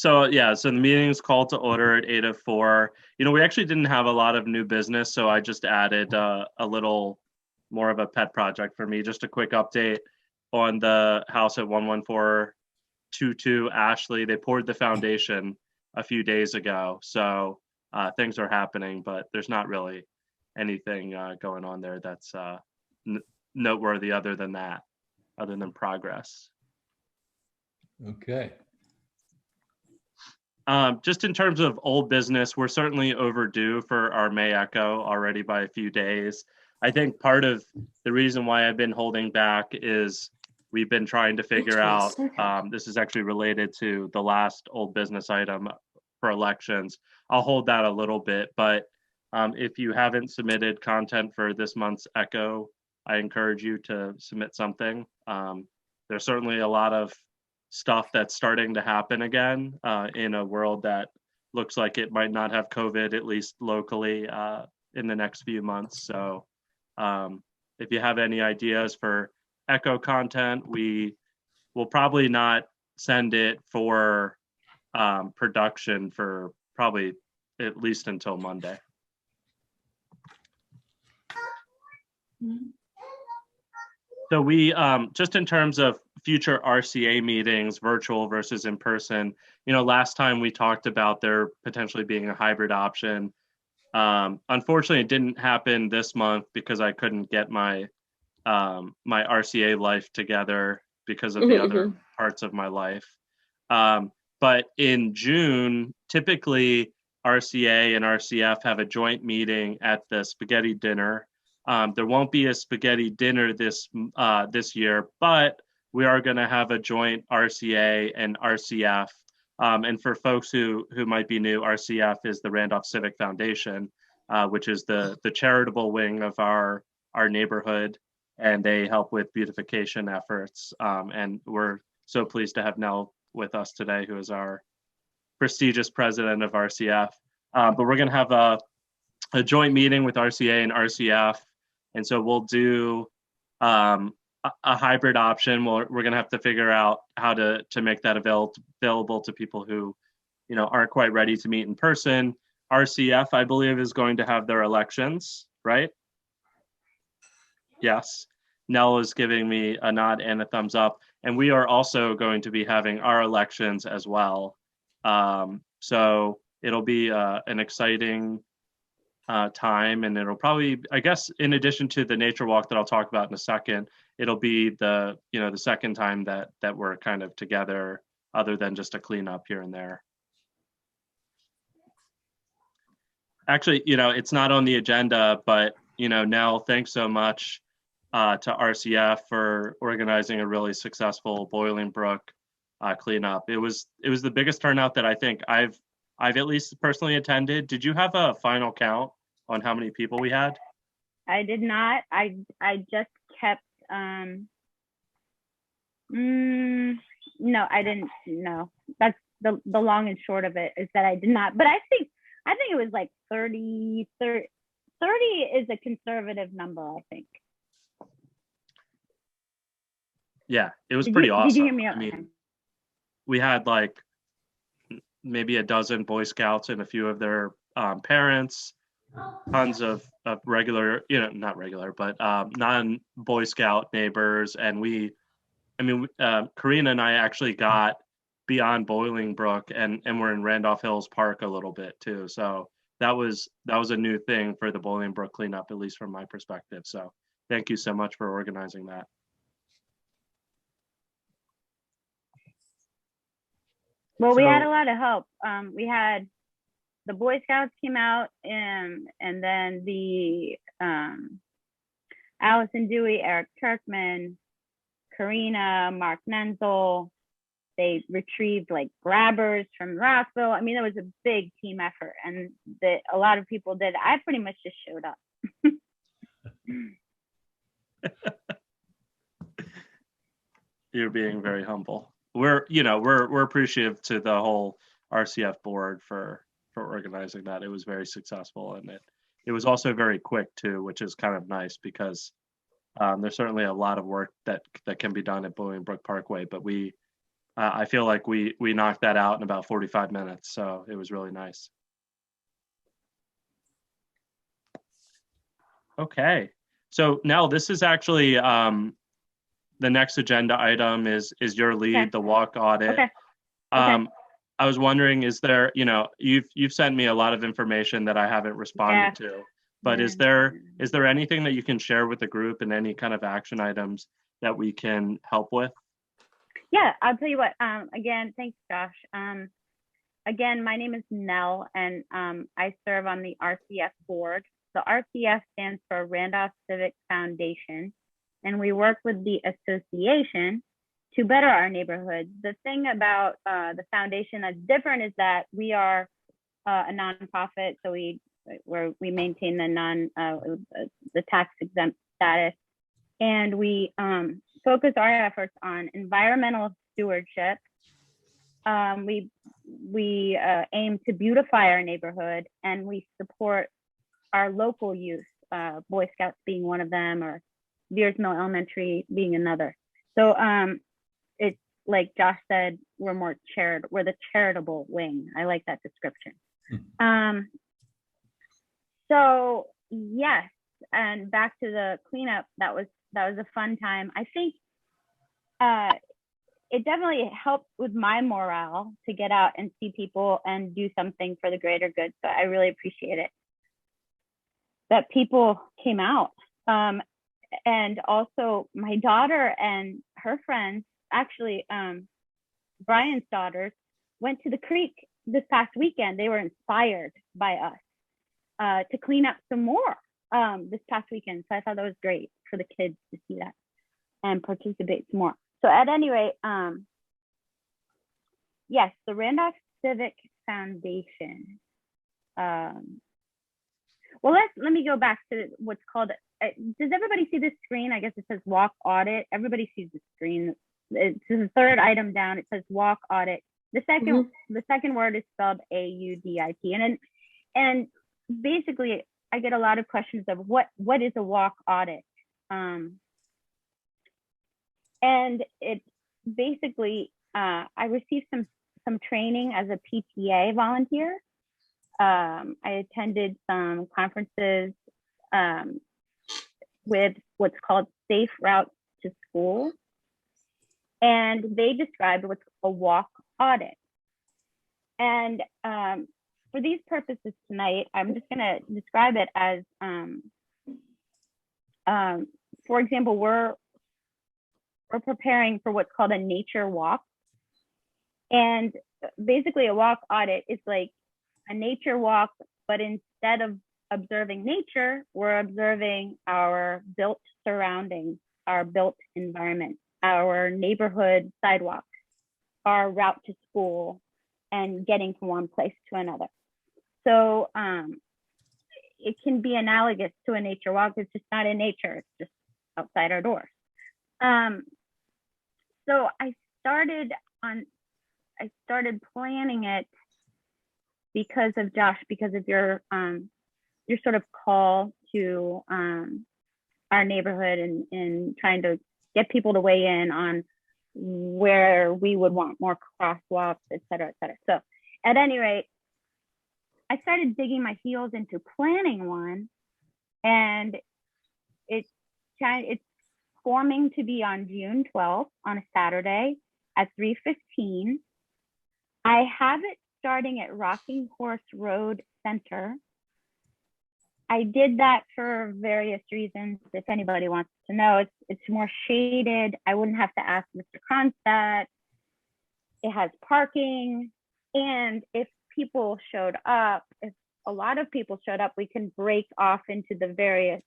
So the meeting's called to order at 8:04. We actually didn't have a lot of new business, so I just added a little more of a pet project for me. Just a quick update on the house at 11422 Ashley. They poured the foundation a few days ago, so things are happening, but there's not really anything going on there that's noteworthy other than progress. Okay. Just in terms of old business, we're certainly overdue for our May Echo already by a few days. I think part of the reason why I've been holding back is we've been trying to figure out, this is actually related to the last old business item for elections. I'll hold that a little bit, but if you haven't submitted content for this month's Echo, I encourage you to submit something. There's certainly a lot of stuff that's starting to happen again in a world that looks like it might not have COVID, at least locally, in the next few months. So if you have any ideas for Echo content, we will probably not send it for production for probably at least until Monday. So we, just in terms of future RCA meetings, virtual versus in person, last time we talked about there potentially being a hybrid option. Unfortunately, it didn't happen this month because I couldn't get my my RCA life together because of the other parts of my life. But in June, typically RCA and RCF have a joint meeting at the spaghetti dinner. There won't be a spaghetti dinner this year, but we are going to have a joint RCA and RCF. And for folks who might be new, RCF is the Randolph Civic Foundation, which is the charitable wing of our neighborhood, and they help with beautification efforts. And we're so pleased to have Nell with us today, who is our prestigious president of RCF. But we're going to have a joint meeting with RCA and RCF. And so we'll do a hybrid option. We're going to have to figure out how to make that available to people who, aren't quite ready to meet in person. RCF, I believe, is going to have their elections, right? Yes. Nell is giving me a nod and a thumbs up. And we are also going to be having our elections as well. So it'll be an exciting time, and it'll probably, I guess, in addition to the nature walk that I'll talk about in a second, it'll be the second time that we're kind of together, other than just a cleanup here and there. Actually, it's not on the agenda, but Nell, thanks so much to RCF for organizing a really successful Bolingbrook cleanup. It was the biggest turnout that I think I've at least personally attended. Did you have a final count on how many people we had? I did not. I just kept no, I didn't. No, that's the long and short of it, is that I did not. But I think it was like 30 is a conservative number, I think. Yeah, it was pretty awesome. Did you hear me? I mean, we had like maybe a dozen Boy Scouts and a few of their parents, tons of regular, not regular, but non-Boy Scout neighbors. And Karina and I actually got beyond Bolingbrook and we're in Randolph Hills Park a little bit too. So that was a new thing for the Bolingbrook cleanup, at least from my perspective. So thank you so much for organizing that. Well, we had a lot of help. We had the Boy Scouts came out, and then the Allison Dewey, Eric Turkman, Karina, Mark Menzel. They retrieved like grabbers from Rossville. I mean, it was a big team effort, and a lot of people did. I pretty much just showed up. You're being very humble. We're appreciative to the whole RCF board for organizing that. It was very successful, and it was also very quick too, which is kind of nice because there's certainly a lot of work that can be done at Bolingbrook Parkway, but we I feel like we knocked that out in about 45 minutes, so it was really nice. Okay, so now this is actually the next agenda item is your lead, Okay. the walk audit. Okay. Okay. I was wondering, is there, you've sent me a lot of information that I haven't responded to, but is there anything that you can share with the group and any kind of action items that we can help with? Yeah, I'll tell you what. Again, thanks, Josh. Again, my name is Nell, and I serve on the RCF board. The RCF stands for Randolph Civic Foundation, and we work with the association to better our neighborhoods. The thing about the foundation that's different is that we are a nonprofit, so we maintain the tax exempt status, and we focus our efforts on environmental stewardship. We aim to beautify our neighborhood, and we support our local youth, Boy Scouts being one of them, or Veers Mill Elementary being another. So it's like Josh said, we're the charitable wing. I like that description. So yes, and back to the cleanup, that was a fun time. I think it definitely helped with my morale to get out and see people and do something for the greater good. So I really appreciate it that people came out. And also my daughter and her friends, actually Brian's daughters, went to the creek this past weekend. They were inspired by us to clean up some more this past weekend. So I thought that was great for the kids to see that and participate some more. So at any rate, yes, the Randolph Civic Foundation. Well, let me go back to what's called, does everybody see this screen? I guess it says walk audit. Everybody sees the screen. It's the third item down. It says walk audit. The second word is spelled AUDIT. And basically I get a lot of questions of what is a walk audit? And it basically, I received some training as a PTA volunteer. I attended some conferences with what's called Safe Routes to School. And they described what's a walk audit. And for these purposes tonight, I'm just gonna describe it as, for example, we're preparing for what's called a nature walk. And basically a walk audit is like a nature walk, but instead of observing nature, we're observing our built surroundings, our built environment, our neighborhood sidewalks, our route to school, and getting from one place to another. So it can be analogous to a nature walk. It's just not in nature, it's just outside our doors. So I started planning it because of Josh, because of your sort of call to our neighborhood and trying to get people to weigh in on where we would want more crosswalks, et cetera, et cetera. So at any rate, I started digging my heels into planning one, and it's forming to be on June 12th on a Saturday at 3:15. I have it starting at Rocking Horse Road Center. I did that for various reasons. If anybody wants to know, it's more shaded. I wouldn't have to ask Mr. Kronstadt. It has parking. And if people showed up, if a lot of people showed up, we can break off into the various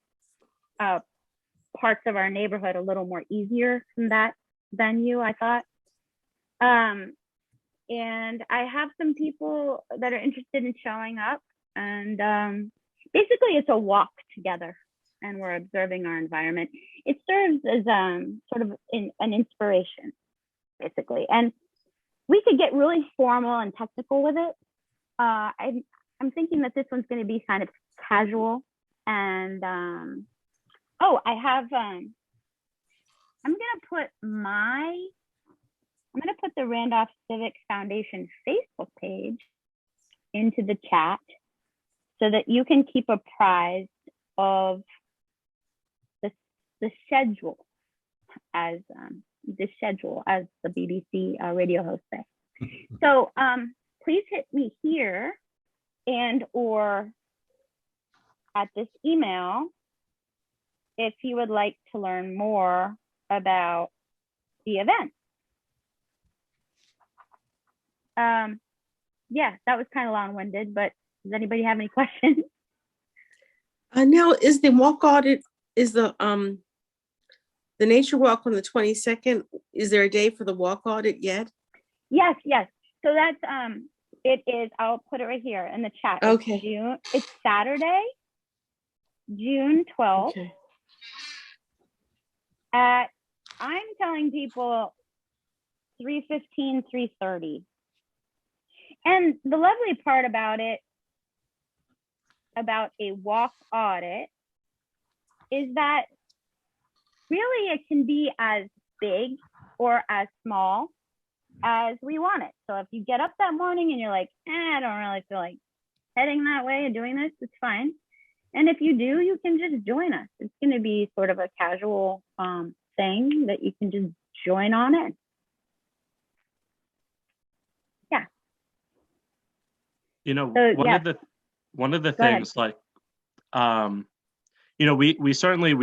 parts of our neighborhood a little more easier from that venue, I thought. And I have some people that are interested in showing up, and basically it's a walk together and we're observing our environment. It serves as sort of an inspiration, basically. And we could get really formal and technical with it. I'm thinking that this one's going to be kind of casual. And I have, I'm going to put my I'm going to put the Randolph Civic Foundation Facebook page into the chat so that you can keep apprised of the schedule, as the BBC radio host says. So please hit me here and or at this email if you would like to learn more about the event. Yeah, that was kind of long-winded, but does anybody have any questions? Now, is the walk audit, is the nature walk on the 22nd? Is there a day for the walk audit yet? Yes. So that's it is. I'll put it right here in the chat. Okay. It's Saturday, June 12th. Okay. I'm telling people 3:15, 3:30. And the lovely part about it, about a walk audit, is that really it can be as big or as small as we want it. So if you get up that morning and you're like, I don't really feel like heading that way and doing this, it's fine. And if you do, you can just join us. It's going to be sort of a casual thing that you can just join on in. Yeah. You know, so, one of the things, like, you know, we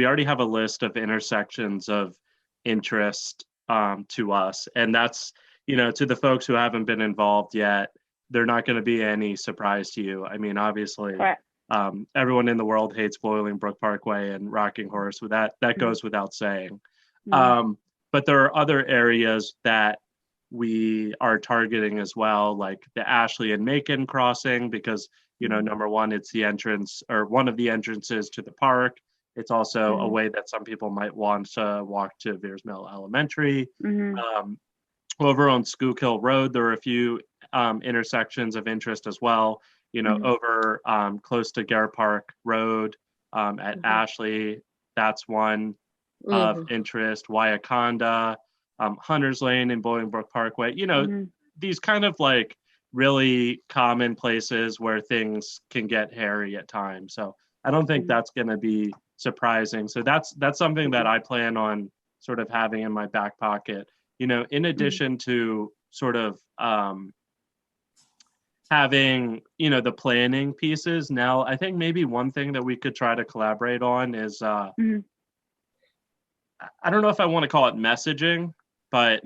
already have a list of intersections of interest to us, and that's, you know, to the folks who haven't been involved yet, they're not going to be any surprise to you. I mean, obviously, everyone in the world hates Bolingbrook Parkway and Rocking Horse. That goes without saying. But there are other areas that we are targeting as well, like the Ashley and Macon crossing, because, you know, number one, it's the entrance, or one of the entrances to the park. It's also a way that some people might want to walk to Veers Mill Elementary. Over on Schuylkill Road, there are a few intersections of interest as well. You know, over close to Gare Park Road at Ashley, that's one of interest. Wyaconda, Hunters Lane and Bolingbrook Parkway, you know, these kind of like really common places where things can get hairy at times. So I don't think that's going to be surprising. So that's something that I plan on sort of having in my back pocket, you know, in addition to sort of having, you know, the planning pieces. Now, I think maybe one thing that we could try to collaborate on is, I don't know if I want to call it messaging, but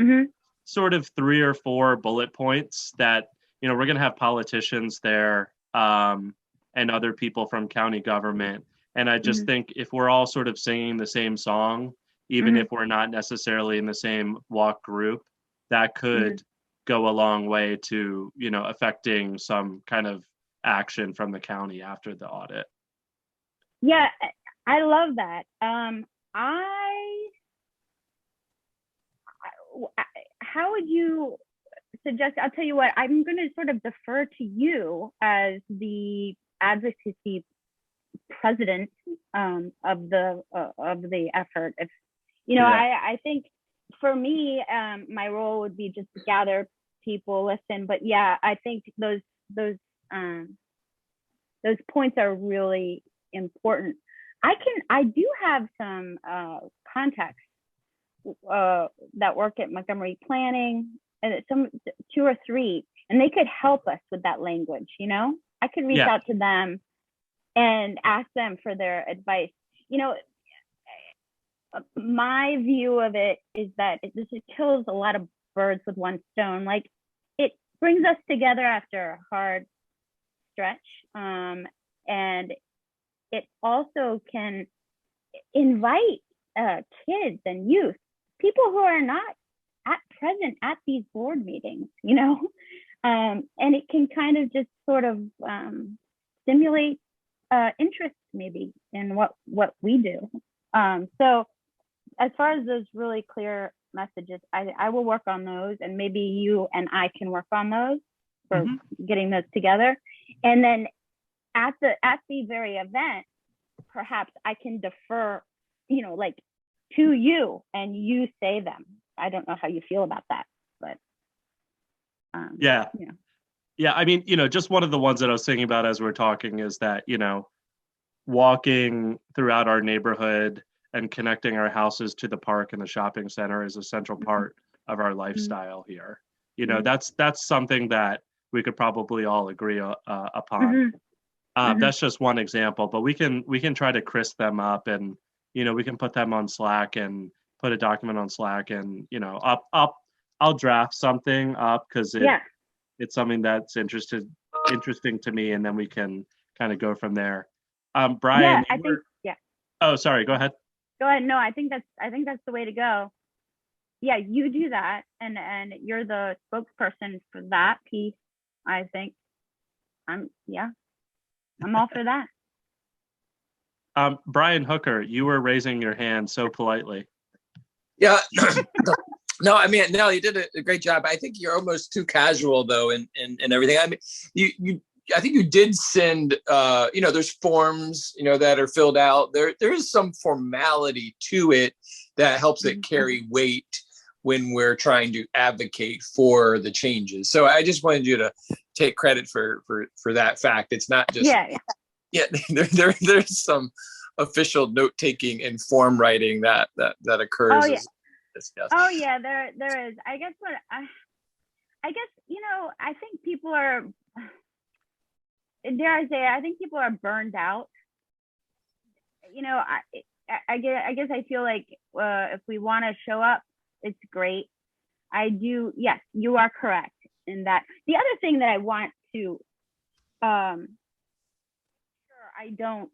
sort of 3 or 4 bullet points that, you know, we're going to have politicians there and other people from county government. And I just think if we're all sort of singing the same song, even if we're not necessarily in the same walk group, that could go a long way to, you know, affecting some kind of action from the county after the audit. Yeah, I love that. How would you suggest? I'll tell you what, I'm going to sort of defer to you as the advocacy president of the effort. If you know, I think for me, my role would be just to gather people, listen. But yeah, I think those points are really important. I do have some contacts that work at Montgomery Planning, and some 2 or 3, and they could help us with that language. You know, I could reach out to them and ask them for their advice. You know, my view of it is that this kills a lot of birds with one stone. Like, it brings us together after a hard stretch, and it also can invite kids and youth, people who are not at present at these board meetings, you know, and it can kind of just sort of stimulate interest maybe in what we do. So as far as those really clear messages, I will work on those, and maybe you and I can work on those for getting those together. And then at the very event, perhaps I can defer, you know, like, to you, and you say them. I don't know how you feel about that, but Yeah. You know. Yeah. I mean, just one of the ones that I was thinking about as we're talking is that, walking throughout our neighborhood and connecting our houses to the park and the shopping center is a central part of our lifestyle here. That's something that we could probably all agree upon. That's just one example, but we can try to crisp them up, and we can put them on Slack and put a document on Slack, and I'll draft something up because it's something that's interesting to me, and then we can kind of go from there. Brian, Oh, sorry. Go ahead. Go ahead. No, I think that's the way to go. Yeah, you do that, and you're the spokesperson for that piece. I think I'm all for that. Brian Hooker, you were raising your hand so politely. Yeah. No, I mean, no, you did a great job. I think you're almost too casual though, and everything. I mean, I think you did send, there's forms, that are filled out. There is some formality to it that helps it carry weight when we're trying to advocate for the changes. So I just wanted you to take credit for that fact. It's not just there's some official note taking and form writing that occurs. Oh yeah. Oh yeah, there is. I guess I think people are, dare I say, I think people are burned out. I guess I feel like if we want to show up, it's great. I do. Yes, you are correct in that. The other thing that I want to, I don't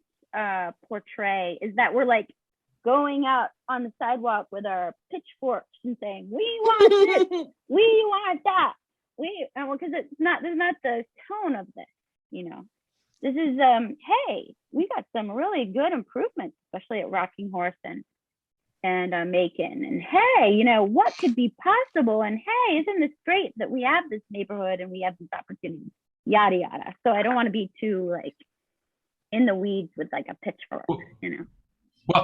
portray is that we're like going out on the sidewalk with our pitchforks and saying, we want this, we want that. Because there's not the tone of this, This is, hey, we got some really good improvements, especially at Rocking Horse and Macon. And hey, what could be possible? And hey, isn't this great that we have this neighborhood and we have these opportunities, yada, yada. So I don't want to be too like in the weeds with like a pitchfork,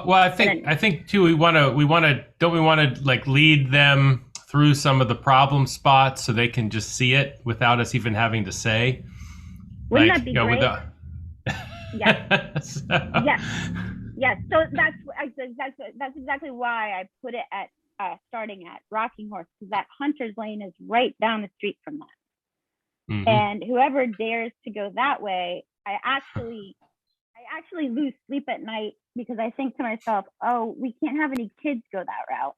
Well, I think too. Don't we want to like lead them through some of the problem spots so they can just see it without us even having to say. Wouldn't that be great? Yes. Yes. So that's exactly why I put it at starting at Rocking Horse, because that Hunter's Lane is right down the street from that. Mm-hmm. And whoever dares to go that way, I actually lose sleep at night because I think to myself, oh, we can't have any kids go that route.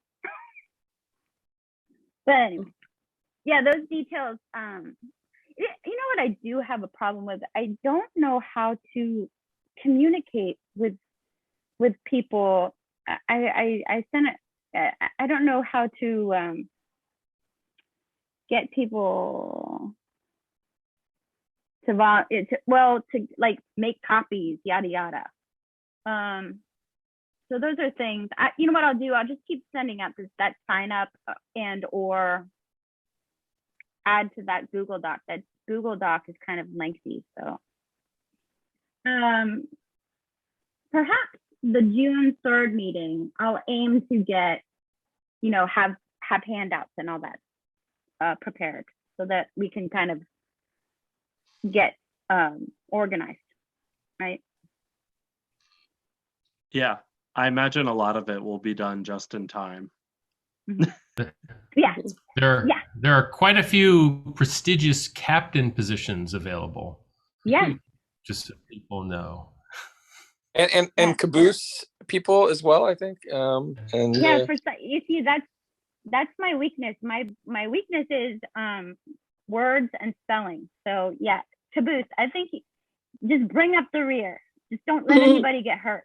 But anyway, yeah, those details. You know what I do have a problem with? I don't know how to communicate with people. I sent it. I don't know how to get people to like make copies, yada yada. So those are things. You know what I'll do? I'll just keep sending out that sign up and or add to that Google Doc. That Google Doc is kind of lengthy, so perhaps the June 3rd meeting, I'll aim to get, have handouts and all that prepared so that we can kind of get organized, right? Yeah, I imagine a lot of it will be done just in time. Yeah. There are quite a few prestigious captain positions available. Yeah. Just so people know. And caboose people as well, I think. You see, that's my weakness. My weakness is words and spelling. So yeah, caboose. I think just bring up the rear. Just don't let anybody get hurt.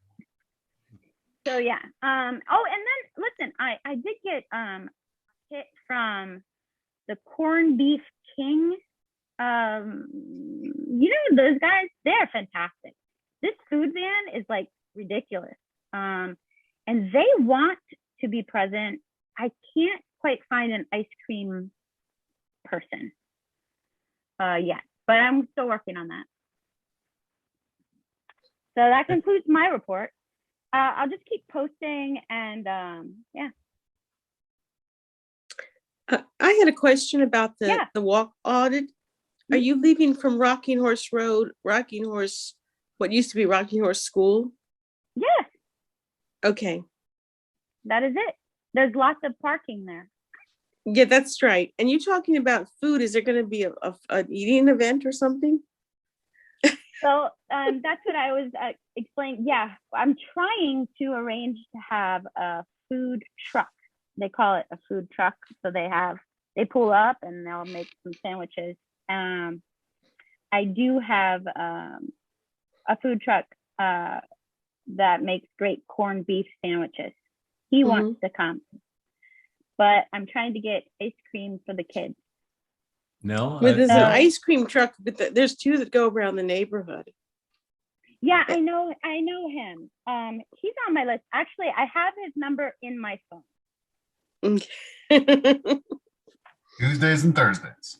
So yeah. And then listen, I did get hit from the Corned Beef King. Those guys, they're fantastic. This food van is like ridiculous. And they want to be present. I can't quite find an ice cream person yet, but I'm still working on that. So that concludes my report. I'll just keep posting and yeah. I had a question about Yeah. the walk audit. Are you leaving from Rocking Horse Road, what used to be Rocking Horse School? Yes, Okay. that is it. There's lots of parking there. Yeah, that's right. And you talking about food, is there going to be an eating event or something? So that's what I was explaining. Yeah, I'm trying to arrange to have a food truck. They call it a food truck. So they pull up and they'll make some sandwiches. I do have a food truck that makes great corned beef sandwiches. He wants to come, but I'm trying to get ice cream for the kids. No, Well, there's an ice cream truck, but there's two that go around the neighborhood. Yeah, I know him. He's on my list. Actually, I have his number in my phone. Okay. Tuesdays and Thursdays.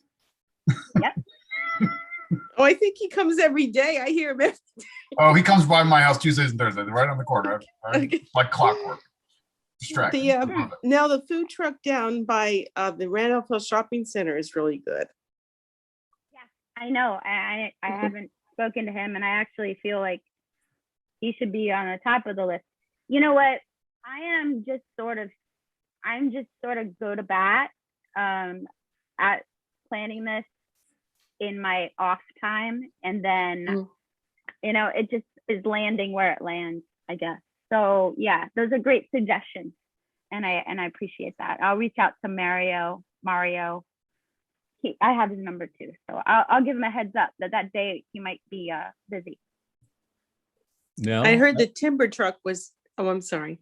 Yep. Oh, I think he comes every day. I hear him every day. Oh, he comes by my house Tuesdays and Thursdays, right on the corner, right? Okay. Like clockwork. Distracting. Now the food truck down by the Randolph Shopping Center is really good. Yeah, I know. I haven't spoken to him, and I actually feel like he should be on the top of the list. You know what? I'm just sort of go to bat at planning this in my off time, and then it just is landing where it lands, I guess. So yeah, those are great suggestions, and I appreciate that. I'll reach out to Mario. I have his number too, so I'll give him a heads up that day he might be busy. No, I heard the timber truck was. Oh, I'm sorry.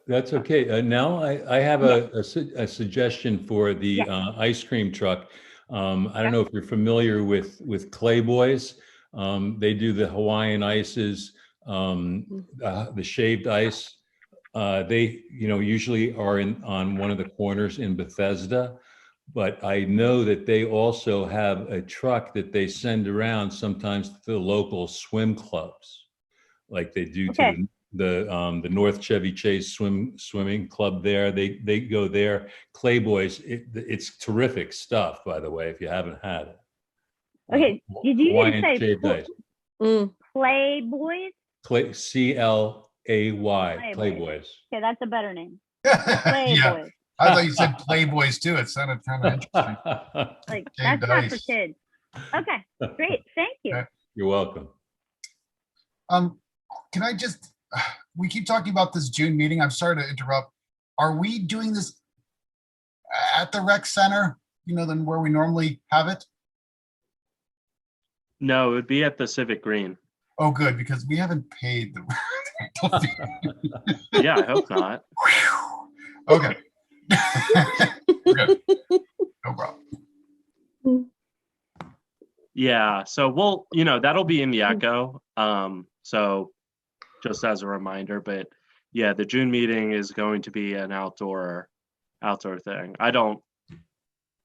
that's okay. Now I have a suggestion for the ice cream truck. I don't know if you're familiar with Clay Boys. They do the Hawaiian ices, the shaved ice. They usually are on one of the corners in Bethesda, but I know that they also have a truck that they send around sometimes to the local swim clubs, like they do to the North Chevy Chase swimming club there. They go there. Clay Boys, it's terrific stuff, by the way, if you haven't had it. Okay, did you Hawaiian say shaved ice. Clay Boys? Clay, CLAY, Clay Boys. Okay, that's a better name. Clay Boys. I thought you said Playboys too. It sounded kind of interesting. Like that's not for kids. Okay, great. Thank you. You're welcome. Can I just? We keep talking about this June meeting. I'm sorry to interrupt. Are we doing this at the rec center? Than where we normally have it? No, it would be at the Civic Green. Oh, good, because we haven't paid the. Yeah, I hope not. Okay. Good. No problem. Yeah, so that'll be in the Echo. So just as a reminder, but yeah, the June meeting is going to be an outdoor thing. I don't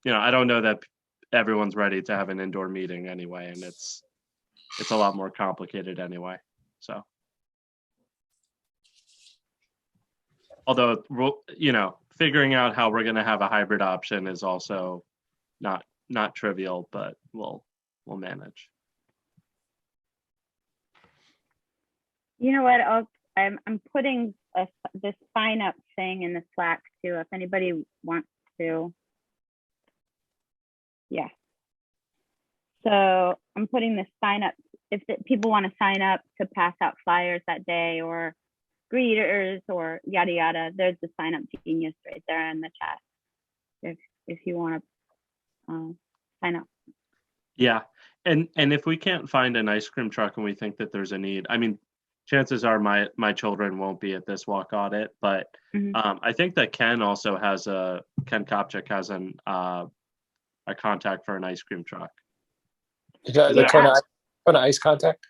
know that everyone's ready to have an indoor meeting anyway, and it's a lot more complicated anyway. So although figuring out how we're going to have a hybrid option is also not trivial, but we'll manage. You know what? I'm putting this sign up thing in the Slack too. If anybody wants to, yeah. So I'm putting this sign up. If people want to sign up to pass out flyers that day or greeters or yada yada, there's the sign up genius right there in the chat. If you want to sign up. Yeah, and if we can't find an ice cream truck and we think that there's a need, I mean, chances are my children won't be at this walk audit, but I think that Ken Kopchak has a contact for an ice cream truck. The Kona Ice contact.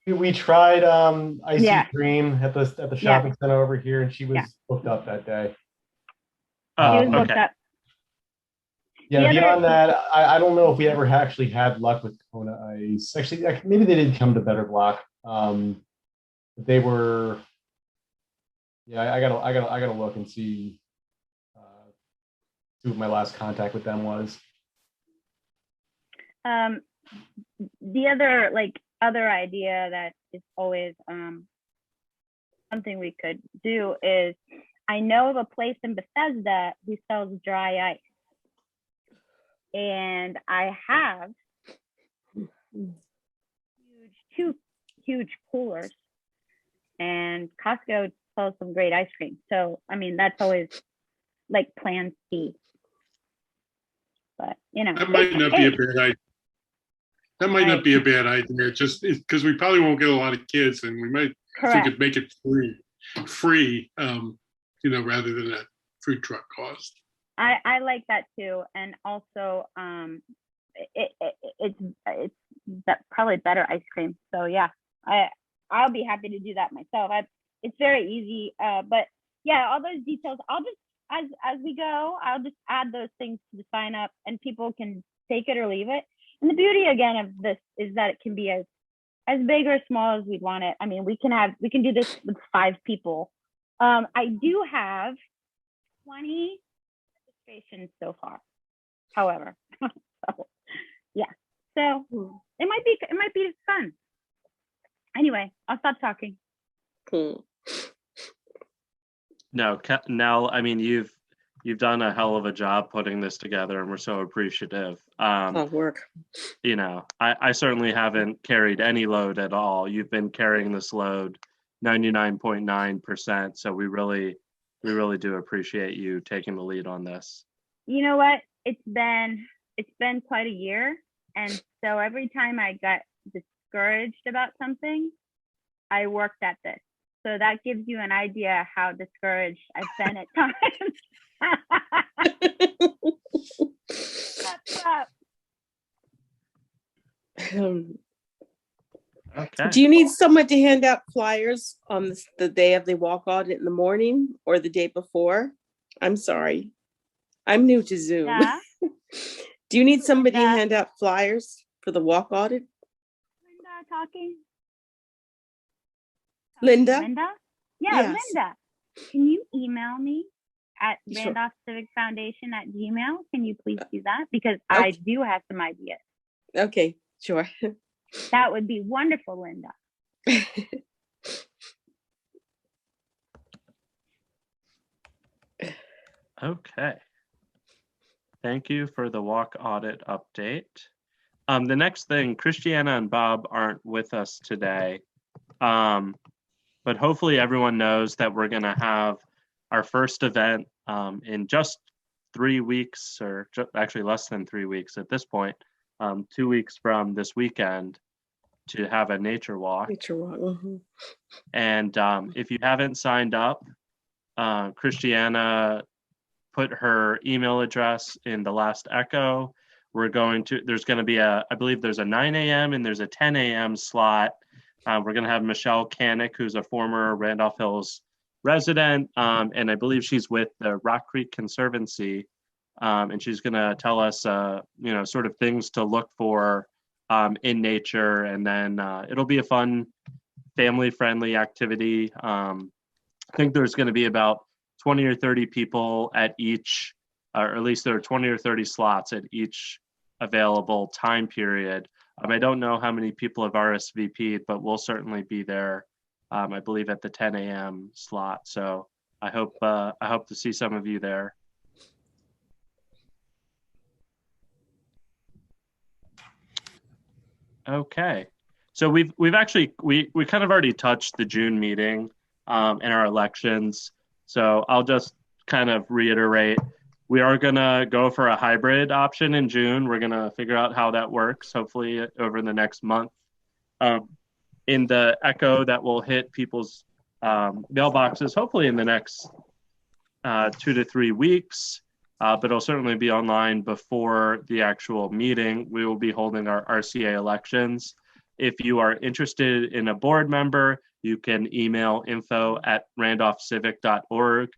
We tried Icy Cream at the shopping center over here, and she was booked up that day. She was booked up. Yeah, beyond that, I don't know if we ever actually had luck with Kona Ice. Actually, maybe they didn't come to Better Block. They were. Yeah, I gotta look and see. see what my last contact with them was. The other idea that is always something we could do is, I know of a place in Bethesda who sells dry ice, and I have two huge coolers, and Costco sells some great ice cream. So I mean, that's always like plan C. But that might not be a bad idea. That might not be a bad idea, just because we probably won't get a lot of kids, and we might, if we could make it free, rather than that food truck cost. I like that too, and also it's probably better ice cream. So yeah, I'll be happy to do that myself. It's very easy, but yeah, all those details, I'll just as we go, I'll just add those things to the sign up, and people can take it or leave it. And the beauty again of this is that it can be as big or small as we'd want it. I mean, we can do this with 5 people. I do have 20 registrations so far, however. So, yeah. So it might be fun. Anyway, I'll stop talking. Cool. No, Nell, I mean, you've done a hell of a job putting this together, and we're so appreciative. Work. I certainly haven't carried any load at all. You've been carrying this load 99.9%. So we really do appreciate you taking the lead on this. You know what? It's been quite a year. And so every time I got discouraged about something, I worked at this. So that gives you an idea how discouraged I've been at times. Okay. Do you need someone to hand out flyers on the day of the walk audit in the morning or the day before? I'm sorry. I'm new to Zoom. Yeah. Do you need somebody to hand out flyers for the walk audit? Linda talking? Linda? Linda? Yeah, Yes. Linda. Can you email me at Sure. Randolph Civic Foundation at Gmail? Can you please do that? Because I do have some ideas. Okay, sure. That would be wonderful, Linda. Okay. Thank you for the walk audit update. The next thing, Christiana and Bob aren't with us today, but hopefully everyone knows that we're going to have our first event in just 3 weeks, or actually less than 3 weeks at this point, 2 weeks from this weekend, to have a nature walk. Nature walk. Mm-hmm. And if you haven't signed up, Christiana put her email address in the last echo. There's going to be I believe there's a 9 a.m. and there's a 10 a.m. slot. We're going to have Michelle Canick, who's a former Randolph Hills resident, and I believe she's with the Rock Creek Conservancy, and she's going to tell us, sort of things to look for in nature, and then it'll be a fun, family-friendly activity. I think there's going to be about 20 or 30 people at each, or at least there are 20 or 30 slots at each available time period. I don't know how many people have RSVP'd, but we'll certainly be there, I believe at the 10 a.m. slot. So I hope to see some of you there. Okay. So we've actually, we kind of already touched the June meeting and our elections. So I'll just kind of reiterate, we are going to go for a hybrid option in June. We're going to figure out how that works, hopefully over the next month. In the echo that will hit people's mailboxes, hopefully in the next 2 to 3 weeks, but it'll certainly be online before the actual meeting. We will be holding our RCA elections. If you are interested in a board member, you can email info@randolphcivic.org.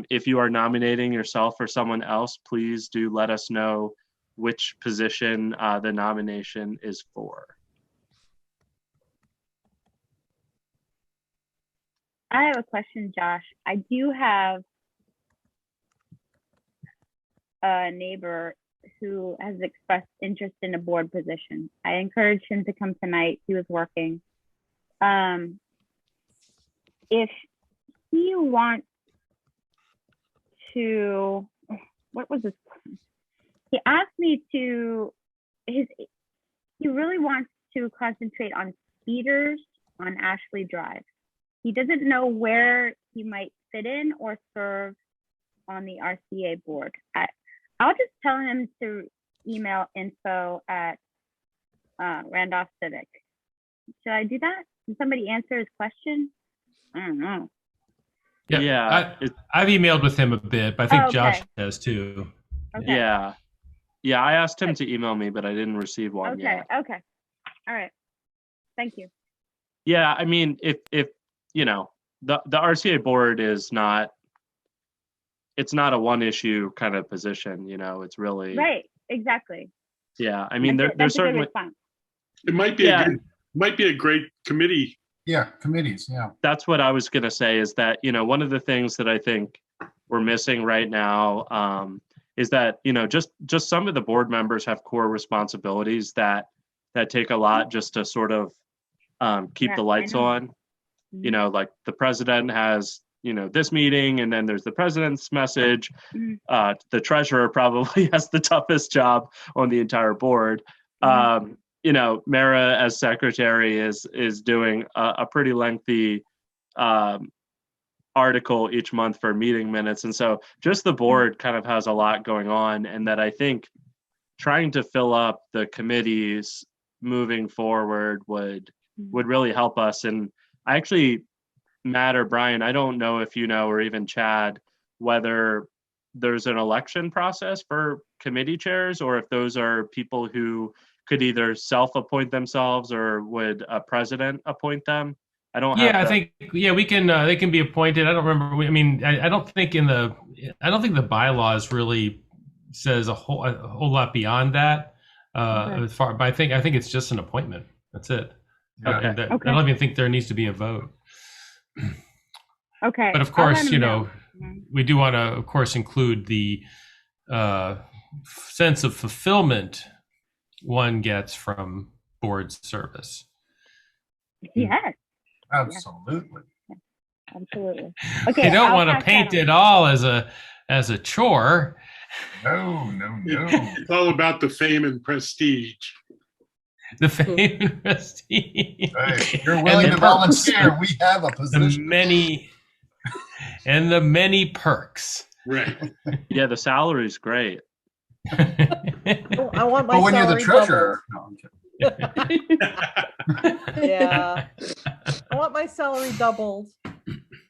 If you are nominating yourself or someone else, please do let us know which position the nomination is for. I have a question, Josh. I do have a neighbor who has expressed interest in a board position. I encouraged him to come tonight. He was working. If he wants to, what was this? He asked me to, he really wants to concentrate on speeders on Ashley Drive. He doesn't know where he might fit in or serve on the RCA board. I'll just tell him to email info at Randolph Civic. Should I do that? Can somebody answer his question? I don't know. Yeah. I've emailed with him a bit, but I think Josh has too. Okay. Yeah. I asked him to email me, but I didn't receive one yet. Okay. All right. Thank you. Yeah. I mean, if you know, the RCA board is not, it's not a one issue kind of position, you know, it's really. Right. Exactly. Yeah. I mean, there's certainly. It might be a great committee. Yeah, committees, yeah. That's what I was going to say, is that, you know, one of the things that I think we're missing right now is that, you know, just some of the board members have core responsibilities that take a lot just to sort of keep the lights on. You know, like the president has, you know, this meeting, and then there's the president's message. The treasurer probably has the toughest job on the entire board. You know, Mara as secretary is doing a pretty lengthy article each month for meeting minutes. And so just the board kind of has a lot going on, and that I think trying to fill up the committees moving forward would really help us. And I actually, Matt or Brian, I don't know if you know, or even Chad, whether there's an election process for committee chairs, or if those are people who could either self-appoint themselves, or would a president appoint them? I don't have I think we can. They can be appointed. I don't remember. I mean, I don't think the bylaws really says a whole lot beyond that. As far, but I think it's just an appointment. That's it. Okay. I don't even think there needs to be a vote. Okay. But of course, you know, we do want to, of course, include the sense of fulfillment one gets from board service. Yes. Absolutely. Absolutely. Okay. You don't want to paint it all as a chore. No. It's all about the fame and prestige. The fame and prestige. Hey, if you're willing to volunteer, we have a position. The many perks. Right. Yeah, the salary's great. I want my when you're the salary treasurer. No, I'm kidding. Yeah. I want my salary doubled.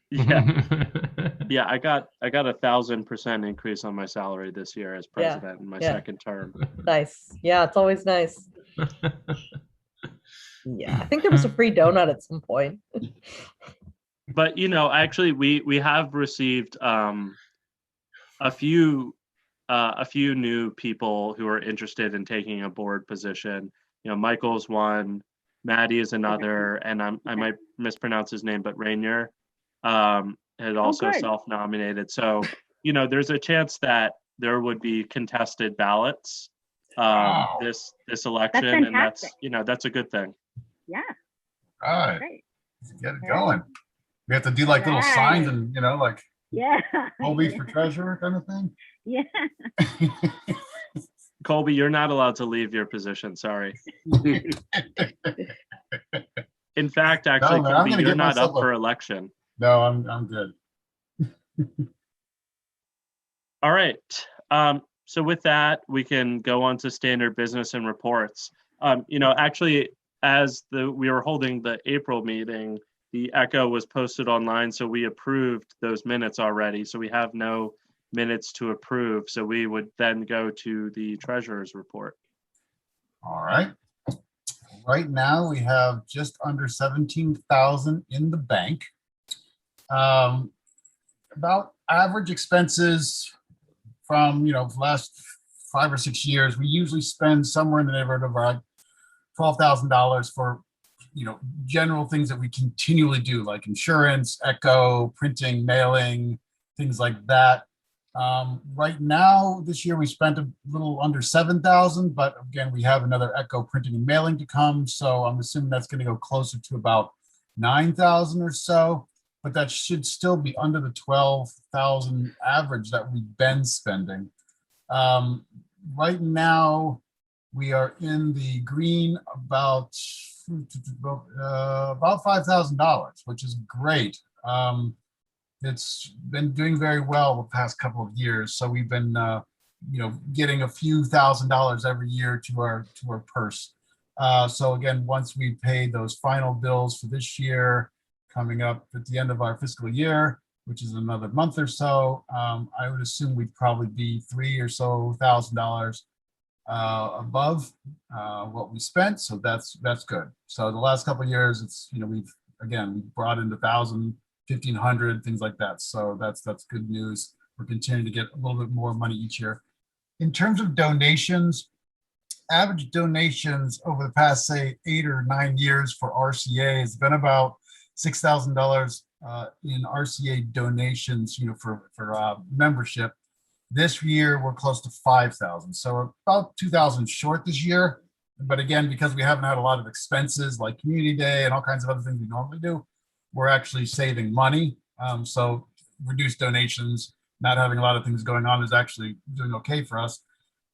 Yeah, I got 1,000% increase on my salary this year as president in my second term. Nice. Yeah, it's always nice. Yeah, I think there was a free donut at some point. But you know, actually, we have received a few new people who are interested in taking a board position. You know, Michael's one, Maddie is another, and I might mispronounce his name, but Rainier had also self-nominated. So, you know, there's a chance that there would be contested ballots this election, and that's a good thing. Yeah. All right. Great. Let's get it going. We have to do like little signs and, you know, like Colby for treasurer kind of thing. Yeah. Colby, you're not allowed to leave your position. Sorry. In fact, actually, No, man, Colby, you're not up for election. No, I'm good. All right. So with that, we can go on to standard business and reports. You know, actually, as we were holding the April meeting, the echo was posted online, so we approved those minutes already. So we have no minutes to approve. So we would then go to the treasurer's report. All right. Right now we have just under 17,000 in the bank. About average expenses from, you know, the last 5 or 6 years, we usually spend somewhere in the neighborhood of about $12,000 for, you know, general things that we continually do, like insurance, echo, printing, mailing, things like that. Right now, this year we spent a little under 7,000, but again, we have another Echo printing and mailing to come. So I'm assuming that's going to go closer to about 9,000 or so, but that should still be under the 12,000 average that we've been spending. Right now, we are in the green about $5,000, which is great. It's been doing very well the past couple of years. So we've been, getting a few $1,000s every year to our purse. So again, once we pay those final bills for this year, coming up at the end of our fiscal year, which is another month or so, I would assume we'd probably be $3,000 above what we spent. So that's good. So the last couple of years, it's we've brought in 1,000, 1,500, things like that. So that's good news. We're continuing to get a little bit more money each year. In terms of donations, average donations over the past, say, 8 or 9 years for RCA has been about $6,000 in RCA donations, for membership. This year, we're close to 5,000. So we're about 2,000 short this year. But again, because we haven't had a lot of expenses like Community Day and all kinds of other things we normally do, we're actually saving money. So reduced donations, not having a lot of things going on is actually doing okay for us.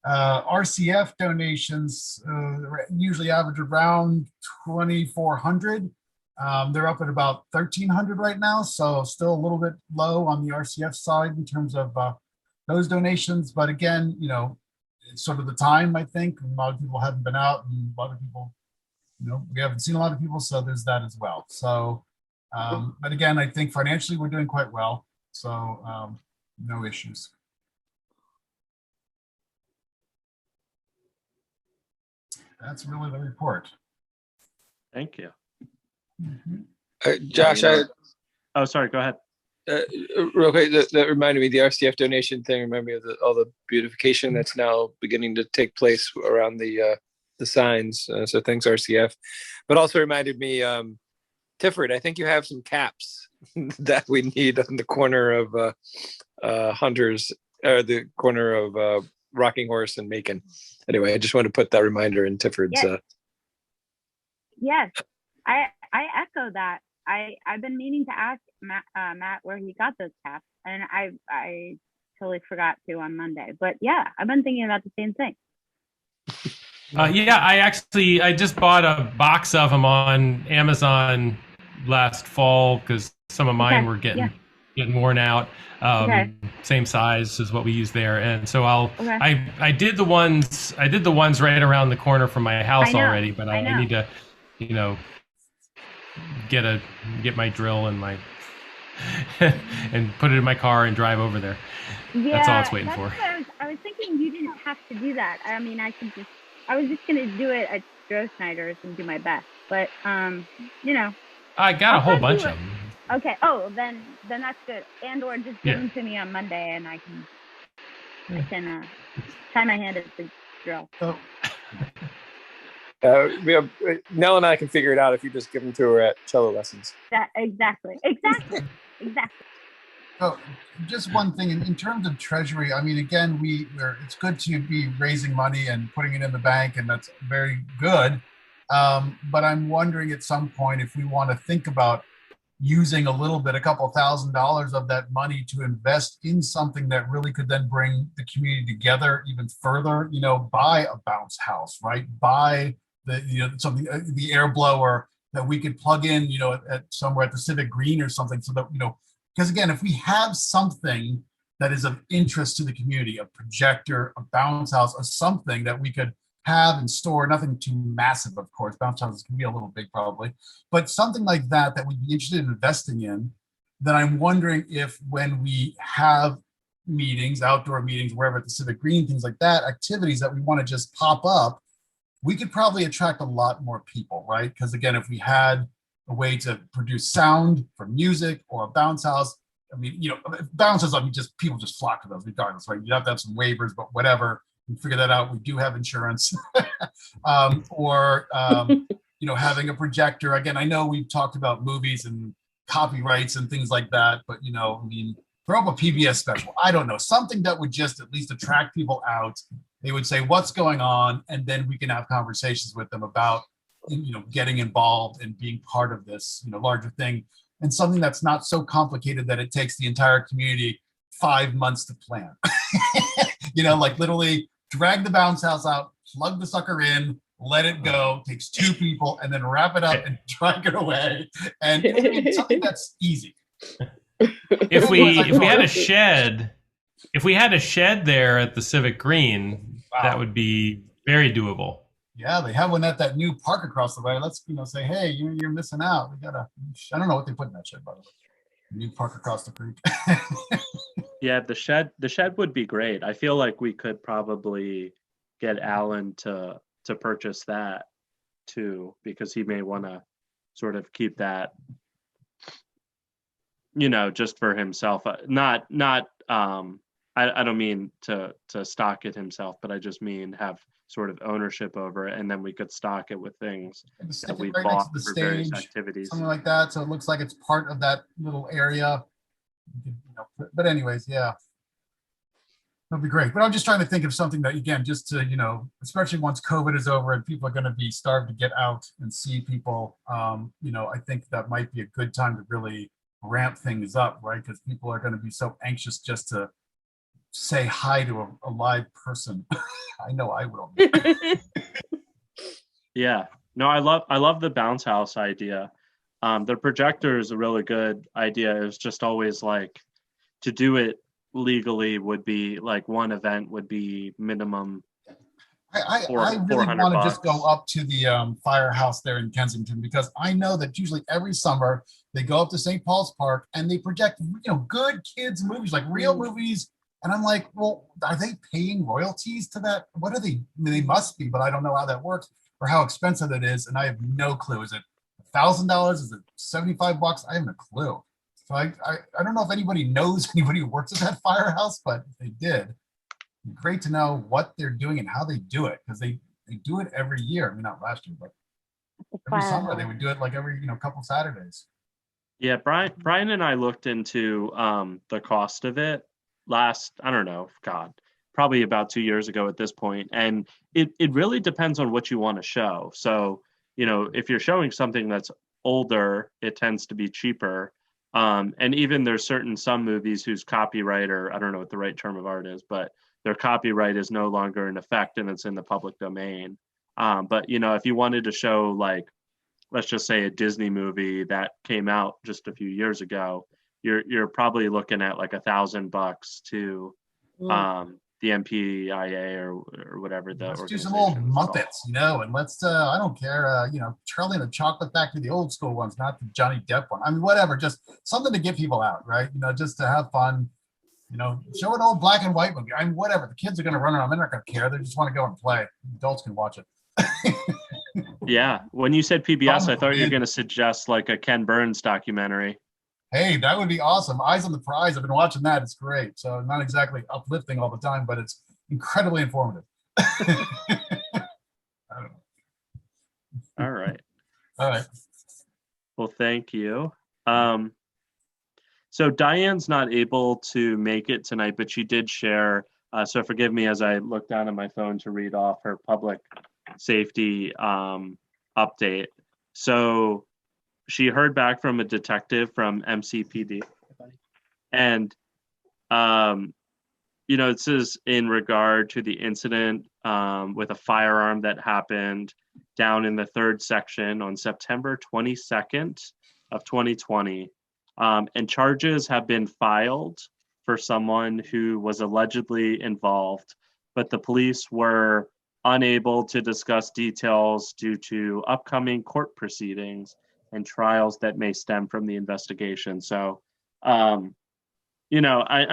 RCF donations usually average around 2,400. They're up at about 1,300 right now. So still a little bit low on the RCF side in terms of those donations. But again, it's sort of the time, I think. A lot of people haven't been out, and a lot of people, we haven't seen a lot of people. So there's that as well. So, but again, I think financially we're doing quite well. So no issues. That's really the report. Thank you. Josh, Oh, sorry. Go ahead. Real quick, that reminded me, the RCF donation thing reminded me of all the beautification that's now beginning to take place around the signs. So thanks, RCF. But also reminded me, Tifford, I think you have some caps that we need on the corner of Hunters, or the corner of Rocking Horse and Macon. Anyway, I just wanted to put that reminder in Tifford's. Yes, I echo that. I've been meaning to ask Matt where he got those caps, and I totally forgot to on Monday. But yeah, I've been thinking about the same thing. I just bought a box of them on Amazon last fall because some of mine were getting worn out. Same size as what we use there, and so I did the ones right around the corner from my house already, but I need to, get my drill and my and put it in my car and drive over there. Yeah, that's all it's waiting for. I was thinking you didn't have to do that. I mean, I was just gonna do it at Joe Snyder's and do my best, but I got a whole bunch of them. Okay. Oh, then that's good. And or just give them to me on Monday, and I can try my hand at the drill. Oh. Nell and I can figure it out if you just give them to her at cello lessons. Exactly. So just one thing in terms of treasury. I mean, again, it's good to be raising money and putting it in the bank, and that's very good. But I'm wondering at some point if we want to think about using a couple $1,000s of that money to invest in something that really could then bring the community together even further. Buy a bounce house, right? Buy something, the air blower that we could plug in, at somewhere at the Civic Green or something, so that because again, if we have something that is of interest to the community, a projector, a bounce house, or something that we could have and store, nothing too massive, of course. Bounce houses can be a little big probably, but something like that we'd be interested in investing in, then I'm wondering if when we have meetings, outdoor meetings, wherever at the Civic Green, things like that, activities that we want to just pop up, we could probably attract a lot more people, right? Because again, if we had a way to produce sound for music or a bounce house, I mean, bounce houses, people just flock to those regardless, right? You have to have some waivers, but whatever. We figure that out. We do have insurance. Having a projector. Again, I know we've talked about movies and copyrights and things like that, but throw up a PBS special. I don't know, something that would just at least attract people out. They would say, what's going on? And then we can have conversations with them about, getting involved and being part of this, larger thing, and something that's not so complicated that it takes the entire community 5 months to plan. Like literally drag the bounce house out, plug the sucker in, let it go, takes 2 people, and then wrap it up and drag it away. And something that's easy. If we had a shed, there at the Civic Green, that would be very doable. Yeah, they have one at that new park across the way. Let's say, hey, you're missing out. I don't know what they put in that shed, by the way. New park across the creek. Yeah, the shed would be great. I feel like we could probably get Alan to purchase that too, because he may want to sort of keep that, just for himself. I don't mean to stock it himself, but I just mean have sort of ownership over it, and then we could stock it with things that we right bought next to for the various stage, activities. something like that. So it looks like it's part of that little area. But anyways, yeah, that'd be great. But I'm just trying to think of something that, again, just to, especially once COVID is over and people are going to be starved to get out and see people, I think that might be a good time to really ramp things up, right? Because people are going to be so anxious just to say hi to a live person. I know I will. Yeah, no, I love the bounce house idea. The projector is a really good idea. It's just always like, to do it legally would be like one event would be minimum. I really want to just go up to the firehouse there in Kensington, because I know that usually every summer they go up to St. Paul's Park and they project, good kids movies, like real movies. And I'm like, well, are they paying royalties to that? What are they? I mean, they must be, but I don't know how that works or how expensive it is. And I have no clue. Is it $1,000? Is it $75? I have no clue. So I don't know if anybody knows anybody who works at that firehouse, but if they did, it'd be great to know what they're doing and how they do it, because they do it every year. I mean, not last year, but every summer they would do it like every couple Saturdays. Yeah, Brian and I looked into the cost of it last, I don't know, probably about 2 years ago at this point. And it really depends on what you want to show. So, if you're showing something that's older, it tends to be cheaper. And even there's some movies whose copyright, or I don't know what the right term of art is, but their copyright is no longer in effect and it's in the public domain. But if you wanted to show, like, let's just say a Disney movie that came out just a few years ago, you're probably looking at like $1,000 to the MPIA or whatever the let's do some old Muppets, and let's I don't care, Charlie and the Chocolate Factory, the old school ones, not the Johnny Depp one. I mean, whatever, just something to get people out, right? Just to have fun. Show an old black and white movie. I mean, whatever. The kids are going to run around. They're not going to care. They just want to go and play. Adults can watch it. Yeah. When you said PBS, I thought you were going to suggest like a Ken Burns documentary. Hey, that would be awesome. Eyes on the Prize. I've been watching that. It's great. So not exactly uplifting all the time, but it's incredibly informative. I don't know. All right. All right. Well, thank you. So Diane's not able to make it tonight, but she did share. So forgive me as I look down at my phone to read off her public safety update. So she heard back from a detective from MCPD, and this is in regard to the incident with a firearm that happened down in the 3rd section on September 22nd of 2020, and charges have been filed for someone who was allegedly involved, but the police were unable to discuss details due to upcoming court proceedings and trials that may stem from the investigation. So, I'm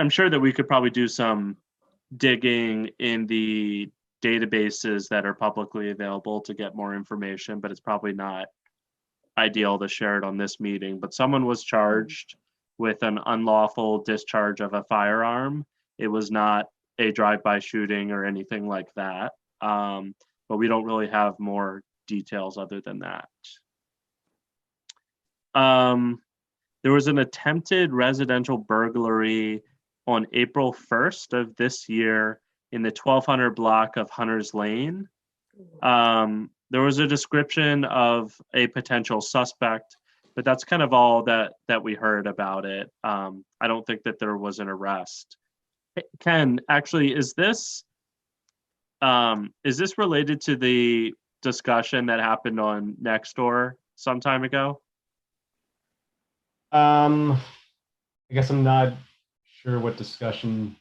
sure that we could probably do some digging in the databases that are publicly available to get more information, but it's probably not ideal to share it on this meeting. But someone was charged with an unlawful discharge of a firearm. It was not a drive-by shooting or anything like that. But we don't really have more details other than that. There was an attempted residential burglary on April 1st of this year in the 1200 block of Hunter's Lane. There was a description of a potential suspect, but that's kind of all that we heard about it. I don't think that there was an arrest. Ken, actually, is this related to the discussion that happened on Nextdoor some time ago? I guess I'm not sure what discussion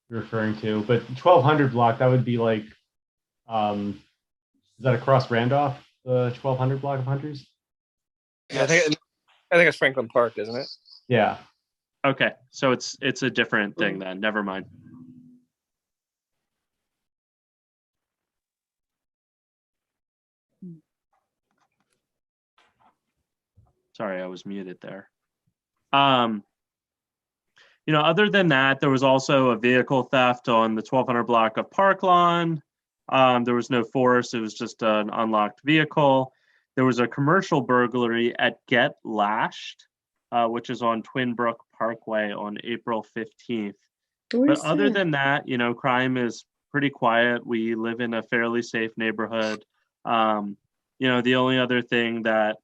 you're referring to, but 1200 block, that would be like, is that across Randolph, the 1200 block of Hunters? Yeah, I think it's Franklin Park, isn't it? Yeah. Okay, so it's a different thing then. Never mind. Sorry, I was muted there. Other than that, there was also a vehicle theft on the 1200 block of Park Lawn. There was no force. It was just an unlocked vehicle. There was a commercial burglary at Get Lashed, which is on Twin Brook Parkway on April 15th. But other than that, crime is pretty quiet. We live in a fairly safe neighborhood. The only other thing that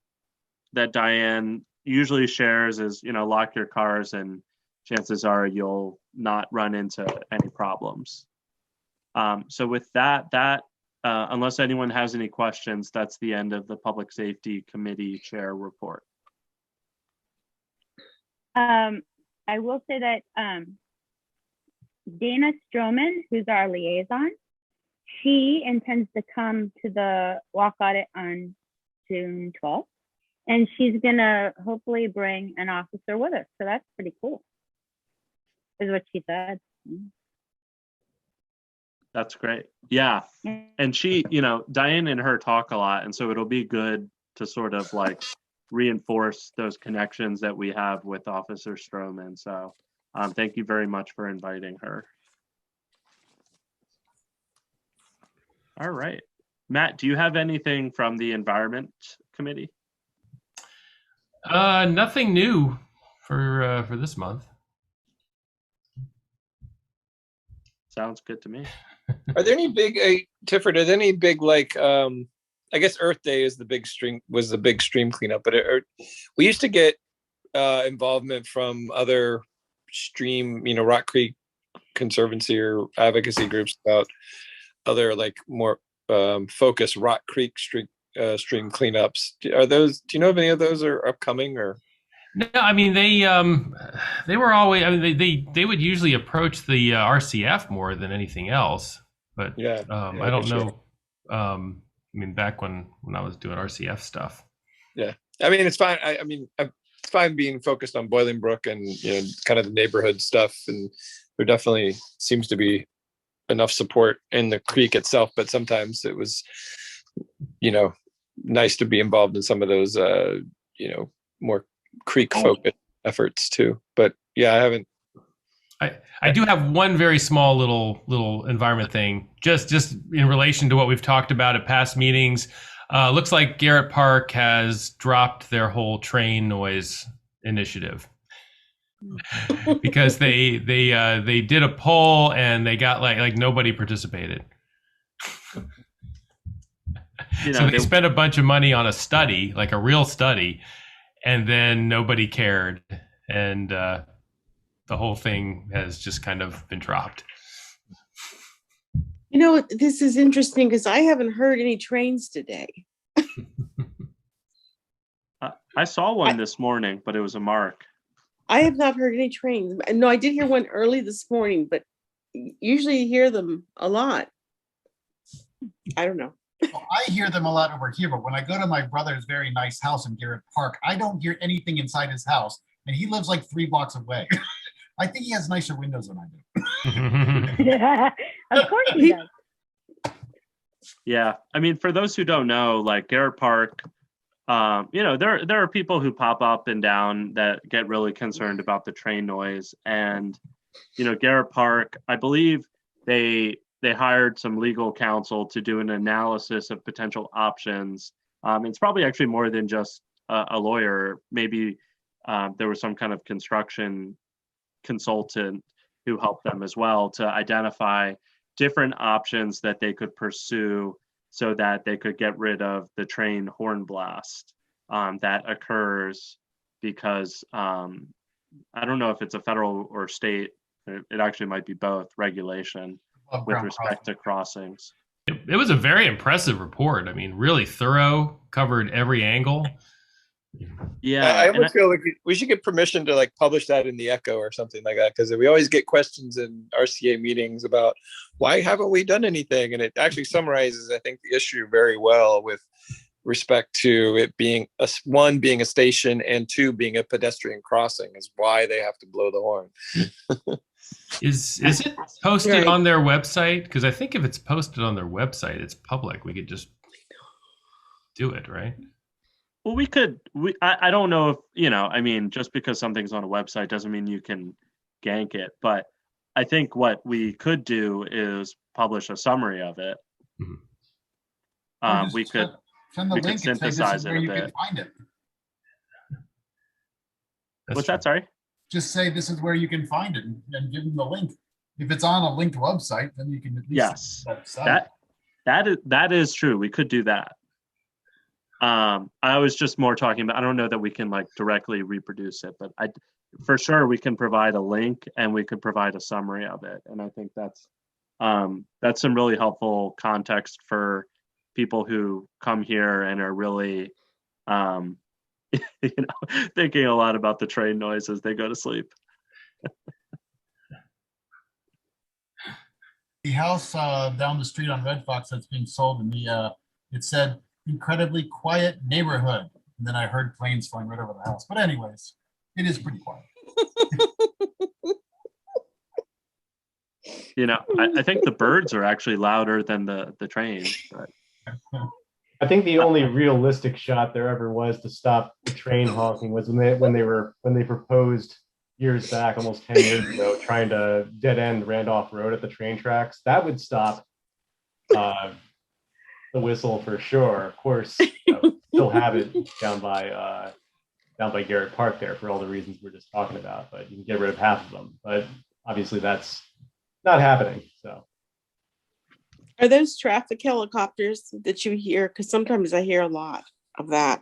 Diane usually shares is, lock your cars and chances are you'll not run into any problems. So with that, unless anyone has any questions, that's the end of the Public Safety Committee Chair report. I will say that Dana Stroman, who's our liaison, she intends to come to the walk audit on June 12th, and she's gonna hopefully bring an officer with her. So that's pretty cool, is what she said. That's great. Yeah. And she, Diane and her talk a lot. And so it'll be good to sort of like reinforce those connections that we have with Officer Stroman. So thank you very much for inviting her. All right. Matt, do you have anything from the Environment Committee? Nothing new for this month. Sounds good to me. Are there any big, Tifford, are there any big, like, I guess Earth Day is the big stream cleanup, but we used to get involvement from other stream, Rock Creek Conservancy or advocacy groups about other like more focused Rock Creek stream cleanups. Do you know if any of those are upcoming or? No, I mean they were always. I mean they would usually approach the RCF more than anything else. But I don't know. I mean, back when I was doing RCF stuff. Yeah, I mean it's fine. I mean it's fine being focused on Boilingbrook and kind of the neighborhood stuff, and there definitely seems to be enough support in the creek itself. But sometimes it was, nice to be involved in some of those, more creek focused efforts too. But yeah, I haven't. I do have one very small little environment thing, just in relation to what we've talked about at past meetings. Looks like Garrett Park has dropped their whole train noise initiative because they did a poll and they got like nobody participated. So they spent a bunch of money on a study, like a real study, and then nobody cared, and the whole thing has just kind of been dropped. This is interesting because I haven't heard any trains today. I saw one this morning, but it was a mark. I have not heard any trains. No, I did hear one early this morning, but usually you hear them a lot. I don't know. Well, I hear them a lot over here, but when I go to my brother's very nice house in Garrett Park, I don't hear anything inside his house, and he lives like 3 blocks away. I think he has nicer windows than I do. Yeah, of course he does. Yeah, I mean, for those who don't know, like Garrett Park, there are people who pop up and down that get really concerned about the train noise, and Garrett Park, I believe they hired some legal counsel to do an analysis of potential options. It's probably actually more than just a lawyer, maybe there was some kind of construction consultant who helped them as well to identify different options that they could pursue so that they could get rid of the train horn blast that occurs because I don't know if it's a federal or state, it actually might be both, regulation with respect to crossings. It was a very impressive report. I mean, really thorough, covered every angle. Yeah, I almost feel like we should get permission to like publish that in the Echo or something like that, because we always get questions in RCA meetings about why haven't we done anything, and it actually summarizes, I think, the issue very well with respect to it being one being a station and two being a pedestrian crossing is why they have to blow the horn. Is it posted on their website? Because I think if it's posted on their website, it's public. We could just do it, right? Well, I don't know if, I mean, just because something's on a website doesn't mean you can gank it. But I think what we could do is publish a summary of it. Or just We could send the link and say this synthesize is it where a you can bit. find it. What's that? Sorry? Just say this is where you can find it and give them the link. If it's on a linked website, then you can at least that is true. We could do that. I was just more talking about, I don't know that we can like directly reproduce it, but for sure we can provide a link and we could provide a summary of it. And I think that's some really helpful context for people who come here and are really, thinking a lot about the train noise as they go to sleep. The house down the street on Red Fox that's being sold in it said incredibly quiet neighborhood. And then I heard planes flying right over the house. But anyways, it is pretty quiet. I think the birds are actually louder than the train. But. I think the only realistic shot there ever was to stop the train honking was when they proposed years back, almost 10 years ago, trying to dead end Randolph Road at the train tracks. That would stop the whistle for sure. Of course, still have it down by Garrett Park there for all the reasons we're just talking about, but you can get rid of half of them. But obviously that's not happening. So are those traffic helicopters that you hear? Because sometimes I hear a lot of that.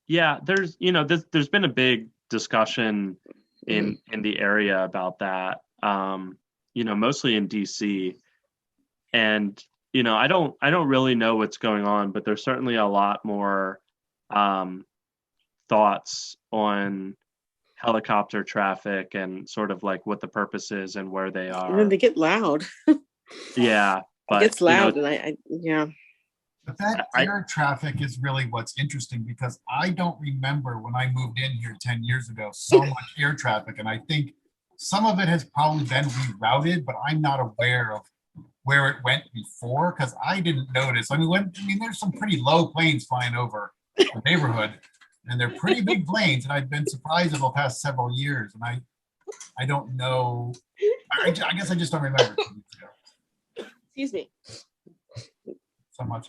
Yeah, there's been a big discussion in the area about that. Mostly in DC. And I don't really know what's going on, but there's certainly a lot more thoughts on helicopter traffic and sort of like what the purpose is and where they are. And then they get loud. Yeah, but it gets loud, and yeah. But that air traffic is really what's interesting, because I don't remember when I moved in here 10 years ago so much air traffic, and I think some of it has probably been rerouted, but I'm not aware of where it went before, because I didn't notice. I mean, there's some pretty low planes flying over the neighborhood, and they're pretty big planes, and I've been surprised over the past several years, and I don't know. I guess I just don't remember. Excuse me. So much.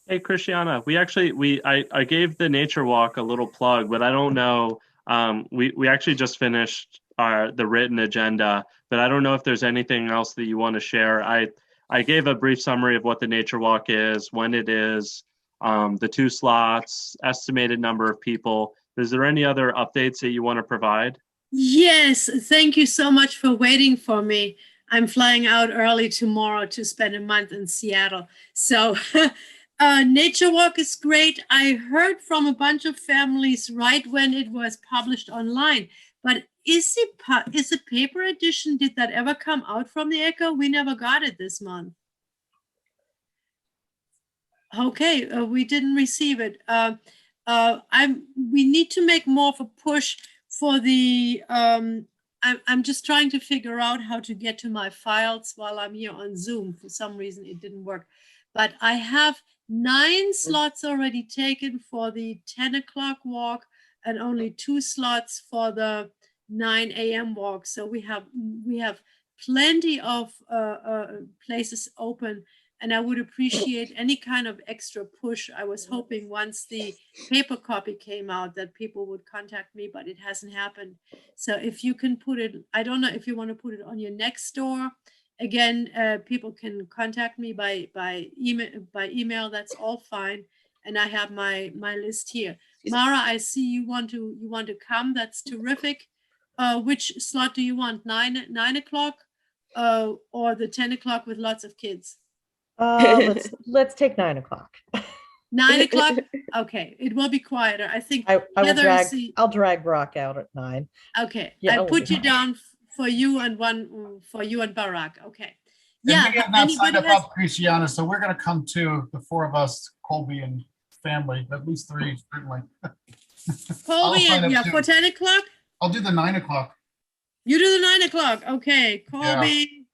Hey, Christiana, I gave the nature walk a little plug, but I don't know. We actually just finished the written agenda, but I don't know if there's anything else that you want to share. I gave a brief summary of what the nature walk is, when it is, the 2 slots, estimated number of people. Is there any other updates that you want to provide? Yes, thank you so much for waiting for me. I'm flying out early tomorrow to spend a month in Seattle. So Nature Walk is great. I heard from a bunch of families right when it was published online, but is the paper edition, did that ever come out from the Echo? We never got it this month. Okay, we didn't receive it. We need to make more of a push for the, I'm just trying to figure out how to get to my files while I'm here on Zoom. For some reason, it didn't work. But I have 9 slots already taken for the 10 o'clock walk and only 2 slots for the 9 a.m. walk. So we have plenty of places open And I would appreciate any kind of extra push. I was hoping once the paper copy came out that people would contact me, but it hasn't happened. So if you can put it, I don't know if you want to put it on your next door. Again, people can contact me by email. That's all fine. And I have my list here. Mara, I see you want to come. That's terrific. Which slot do you want? 9 o'clock or the 10 o'clock with lots of kids? Let's take 9 o'clock. 9 o'clock. Okay, it will be quieter. I think I'll drag Brock out at 9. Okay, Yeah, I put you down for you and Barack. Okay. Yeah. Yeah. We have not signed up, Christiana, so we're going to come too. The 4 of us, Colby and family, at least 3 certainly. Colby and for 10 o'clock. I'll do the 9 o'clock. You do the 9 o'clock. Okay, Colby,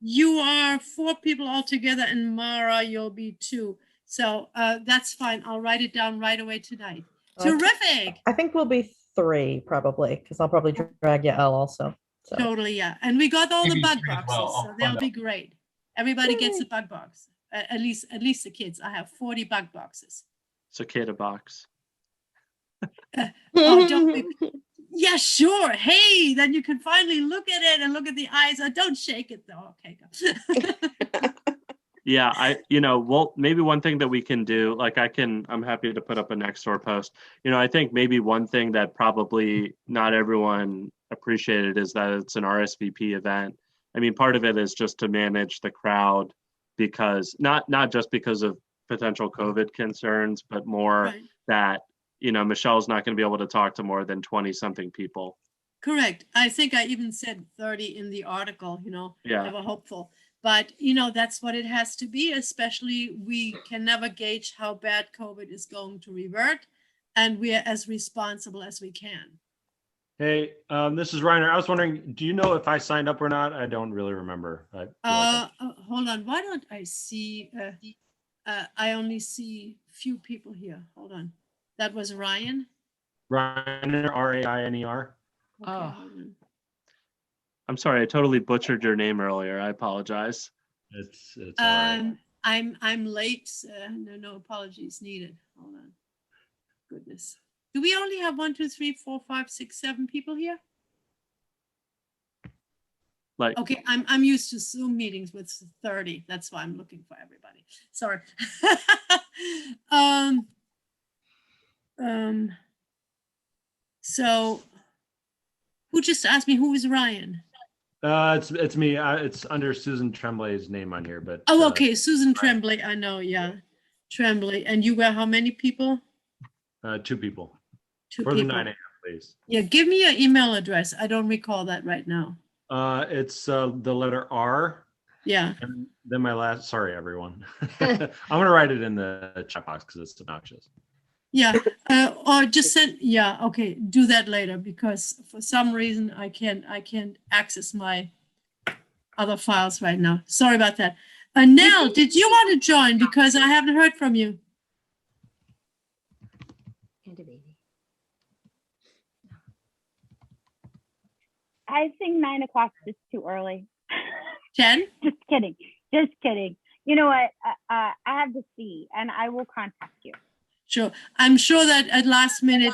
you are 4 people altogether, and Mara, you'll be 2. So that's fine. I'll write it down right away tonight. Terrific. I think we'll be 3 probably, because I'll probably drag Yael also. So. Totally, yeah. And we got all Maybe the bug 3 as boxes, well. so they'll be great. Everybody gets a bug box. At least the kids. I have 40 bug boxes. Cicada box. Yeah, sure. Hey, then you can finally look at it and look at the eyes. Don't shake it though. Okay. Yeah, well, maybe one thing that we can do, like I'm happy to put up a next door post. I think maybe one thing that probably not everyone appreciated is that it's an RSVP event. I mean, part of it is just to manage the crowd because not just because of potential COVID concerns, but more that, Michelle's not going to be able to talk to more than 20 something people. Correct. I think I even said 30 in the article, never hopeful. But, that's what it has to be, especially we can never gauge how bad COVID is going to revert. And we are as responsible as we can. Hey, this is Reiner. I was wondering, do you know if I signed up or not? I don't really remember. Hold on. Why don't I see? I only see few people here. Hold on. That was Ryan. Reiner, R-A-I-N-E-R. Okay, hold on. I'm sorry, I totally butchered your name earlier. I apologize. It's all right. I'm late. No apologies needed. Hold on. Goodness. Do we only have 1, 2, 3, 4, 5, 6, 7 people here? Okay, I'm used to Zoom meetings with 30. That's why I'm looking for everybody. Sorry. So who just asked me who is Ryan? It's me. It's under Susan Tremblay's name on here, but okay, Susan Tremblay. I know, yeah, Tremblay. And you were how many people? 2 people. 2 for people. the 9 a.m., please. Yeah, give me your email address. I don't recall that right now. It's the letter R. Yeah. And then my last. Sorry, everyone. I'm gonna write it in the chat box because it's obnoxious. Yeah, or just send. Yeah, okay. Do that later because for some reason I can't access my other files right now. Sorry about that. Nell, did you want to join? Because I haven't heard from you. I think 9 o'clock is too early. 10? Just kidding. You know what? I have to see, and I will contact you. Sure. I'm sure that at last minute,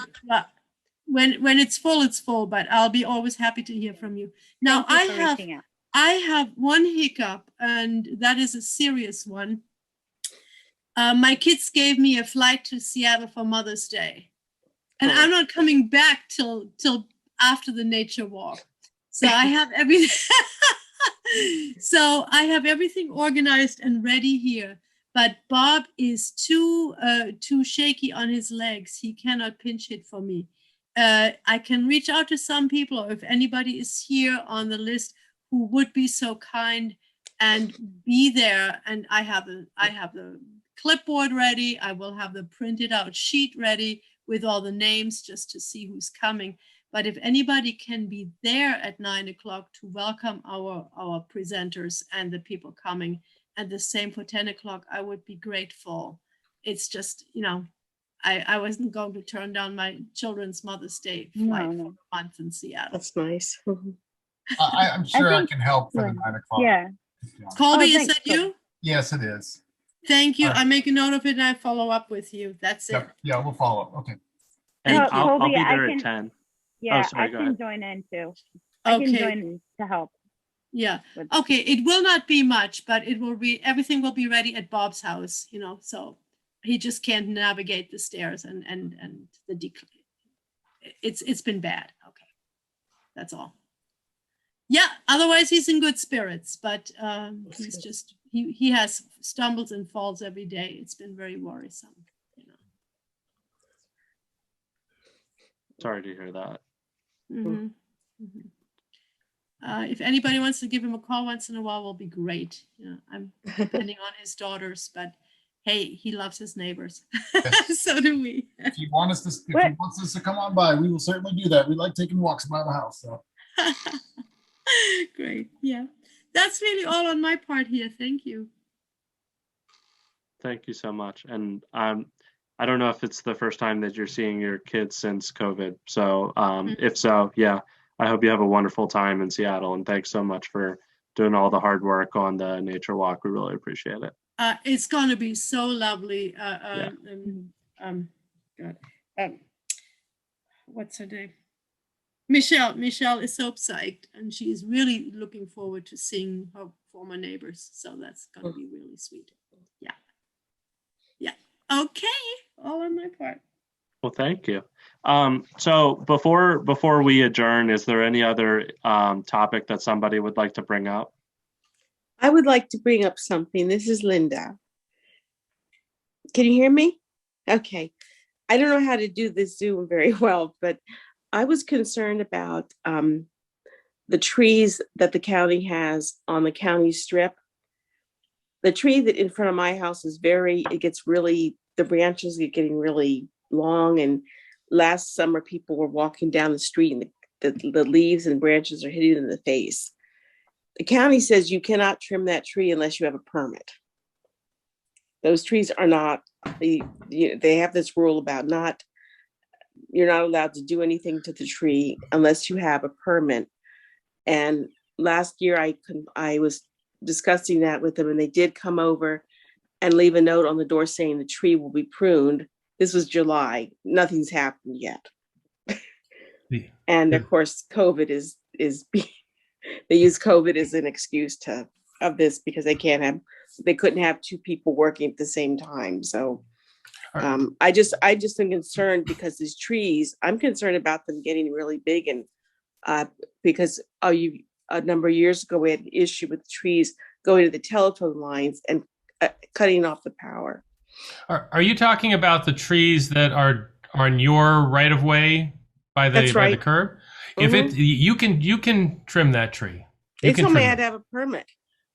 when it's full, but I'll be always happy to hear from you. Now, I have one hiccup, and that is a serious one. My kids gave me a flight to Seattle for Mother's Day, and I'm not coming back till after the nature walk. So I have everything. So I have everything organized and ready here. But Bob is too shaky on his legs. He cannot pinch hit for me. I can reach out to some people, or if anybody is here on the list who would be so kind and be there. And I have the clipboard ready. I will have the printed out sheet ready with all the names just to see who's coming. But if anybody can be there at 9 o'clock to welcome our presenters and the people coming, and the same for 10 o'clock, I would be grateful. It's just, I wasn't going to turn down my children's Mother's Day flight for a month in Seattle. That's nice. I'm sure I can help for the 9 o'clock. Yeah. Colby, is that you? Yes, it is. Thank you. All right. I make a note of it and I follow up with you. That's it. Yeah, we'll follow up. Okay. And No, I'll Colby, be I there can- at 10. Yeah, sorry, I go can ahead. join in too. I can Okay. join in to help. Yeah. with- Okay. It will not be much, but it will be, everything will be ready at Bob's house, you know, so he just can't navigate the stairs and the it's been bad. Okay. That's all. Yeah. Otherwise he's in good spirits, but he's just, he has stumbles and falls every day. It's been very worrisome, you know. Sorry to hear that. Mhm, mhm. If anybody wants to give him a call once in a while, will be great. You know, I'm depending on his daughters, but hey, he loves his neighbors. So do we. If he wants us to come on by, we will certainly do that. We like taking walks by the house. So Great. Yeah. That's really all on my part here. Thank you. Thank you so much. And I don't know if it's the first time that you're seeing your kids since COVID. So if so, yeah, I hope you have a wonderful time in Seattle. And thanks so much for doing all the hard work on the nature walk. We really appreciate it. It's going to be so lovely. What's her name? Michelle. Michelle is so psyched, and she's really looking forward to seeing her former neighbors. So that's going to be really sweet. Yeah. Yeah. Okay. All on my part. Well, thank you. So before we adjourn, is there any other topic that somebody would like to bring up? I would like to bring up something. This is Linda. Can you hear me? Okay. I don't know how to do this Zoom very well, but I was concerned about the trees that the county has on the county strip. The tree that in front of my house is the branches are getting really long. And last summer, people were walking down the street and the leaves and branches are hitting them in the face. The county says you cannot trim that tree unless you have a permit. Those trees are not, they have this rule about you're not allowed to do anything to the tree unless you have a permit. And last year I was discussing that with them, and they did come over and leave a note on the door saying the tree will be pruned. This was July. Nothing's happened yet. And of course, COVID is they use COVID as an excuse of this because they couldn't have two people working at the same time. So I just am concerned because these trees, I'm concerned about them getting really big, and because a number of years ago we had an issue with trees going to the telephone lines and cutting off the power. Are you talking about the trees that are on your right of way by the curb? If you can trim that tree. They told me I had to have a permit.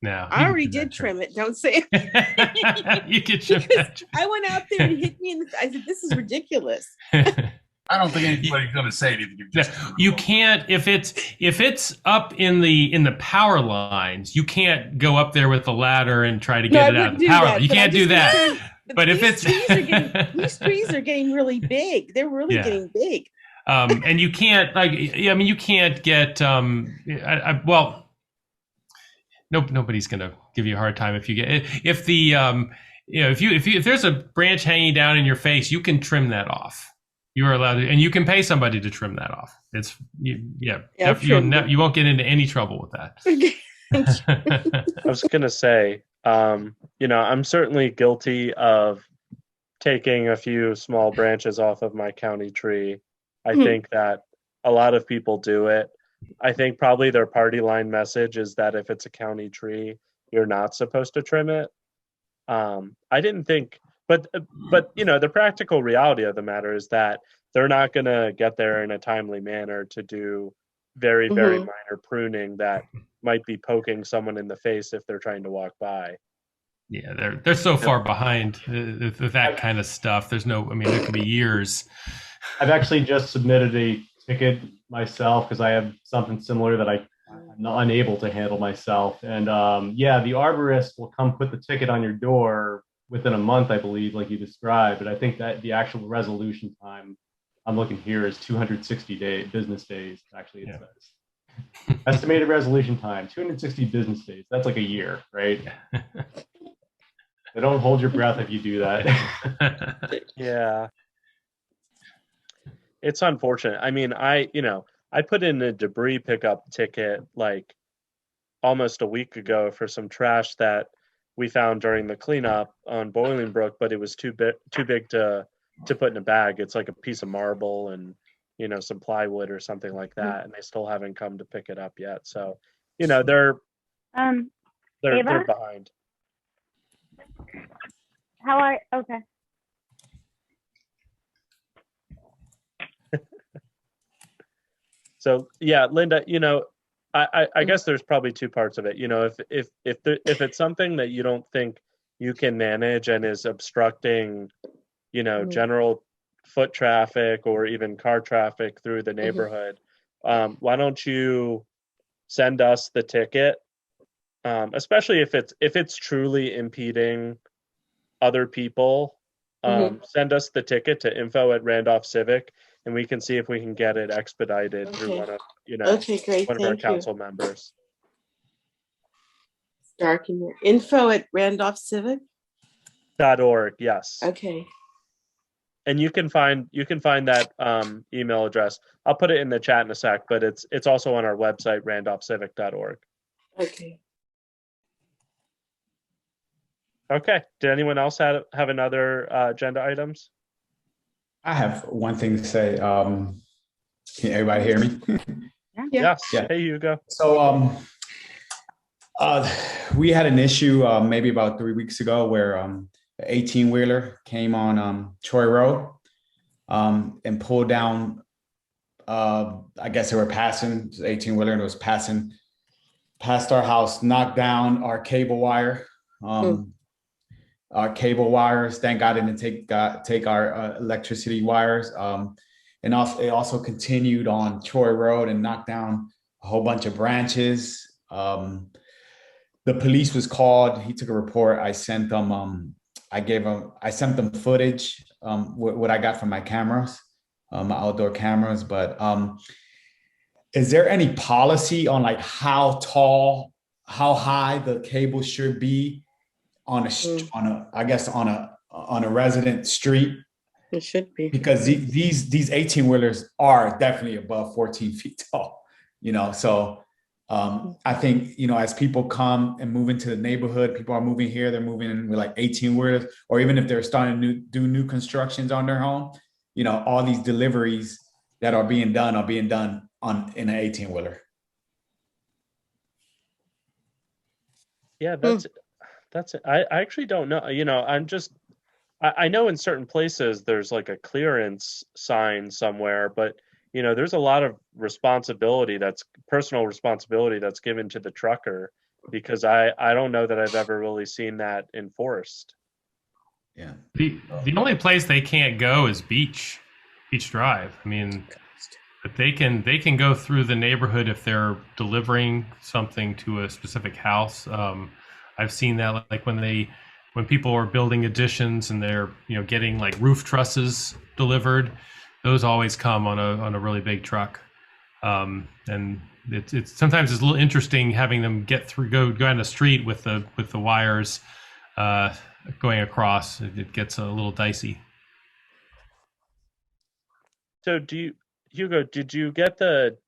No, I already did trim it. Don't say it. You can trim that tree. I went out there and hit me in the. I said, "This is ridiculous." I don't think anybody's going to say anything. You can't if it's up in the power lines. You can't go up there with the ladder and try to get it out of the power. You can't do that. But if it's these trees are getting really big. They're really getting big. And you can't you can't get nobody's gonna give you a hard time if you get if there's a branch hanging down in your face, you can trim that off. You are allowed to, and you can pay somebody to trim that off. You won't get into any trouble with that. I was gonna say, I'm certainly guilty of taking a few small branches off of my county tree. I think that a lot of people do it. I think probably their party line message is that if it's a county tree, you're not supposed to trim it. I didn't think, but the practical reality of the matter is that they're not going to get there in a timely manner to do very, very minor pruning that might be poking someone in the face if they're trying to walk by. Yeah, they're so far behind with that kind of stuff. There could be years. I've actually just submitted a ticket myself because I have something similar that I'm unable to handle myself. And the arborist will come put the ticket on your door within a month, I believe, like you described. But I think that the actual resolution time I'm looking here is 260 business days. Actually, it says estimated resolution time 260 business days. That's like a year, right? Don't hold your breath if you do that. Yeah. It's unfortunate. I mean, I put in a debris pickup ticket like almost a week ago for some trash that we found during the cleanup on Bolingbrook, but it was too big to put in a bag. It's like a piece of marble and some plywood or something like that, and they still haven't come to pick it up yet. So, they're Ava? behind. Okay. So yeah, Linda, I guess there's probably two parts of it. If it's something that you don't think you can manage and is obstructing, general foot traffic or even car traffic through the neighborhood, why don't you send us the ticket? Especially if it's truly impeding other people, send us the ticket to info@Randolph Civic, and we can see if we can get it expedited through one of Okay, great. one of our Thank you. council members. Dark in here. info@RandolphCivic.org. Yes. Okay. And you can find that email address. I'll put it in the chat in a sec, but it's also on our website, randolphcivic.org. Okay. Okay. Did anyone else have another agenda items? I have one thing to say. Can everybody hear me? Yes. Yeah. Hey, Hugo. So we had an issue maybe about 3 weeks ago where an 18-wheeler came on Troy Road and pulled down. I guess they were passing 18-wheeler and it was passing past our house, knocked down our cable wire. Our cable wires, thank God, didn't take our electricity wires. And it also continued on Troy Road and knocked down a whole bunch of branches. The police was called. He took a report. I sent them. I sent them footage. What I got from my cameras, my outdoor cameras. But is there any policy on like how high the cable should be on a resident street? It should be, because these 18-wheelers are definitely above 14 feet tall, so I think, as people come and move into the neighborhood, people are moving here, they're moving in with like 18-wheelers, or even if they're starting to do new constructions on their home, all these deliveries that are being done in an 18-wheeler. Yeah, that's it. I actually don't know. I know in certain places there's like a clearance sign somewhere, but there's a lot of personal responsibility that's given to the trucker, because I don't know that I've ever really seen that enforced. Yeah. The only place they can't go is Beach Drive. I mean, but they can go through the neighborhood if they're delivering something to a specific house. I've seen that like when people are building additions and they're getting like roof trusses delivered, those always come on a really big truck, and it's sometimes it's a little interesting having them go down the street with the wires going across. It gets a little dicey. So Hugo, did you get the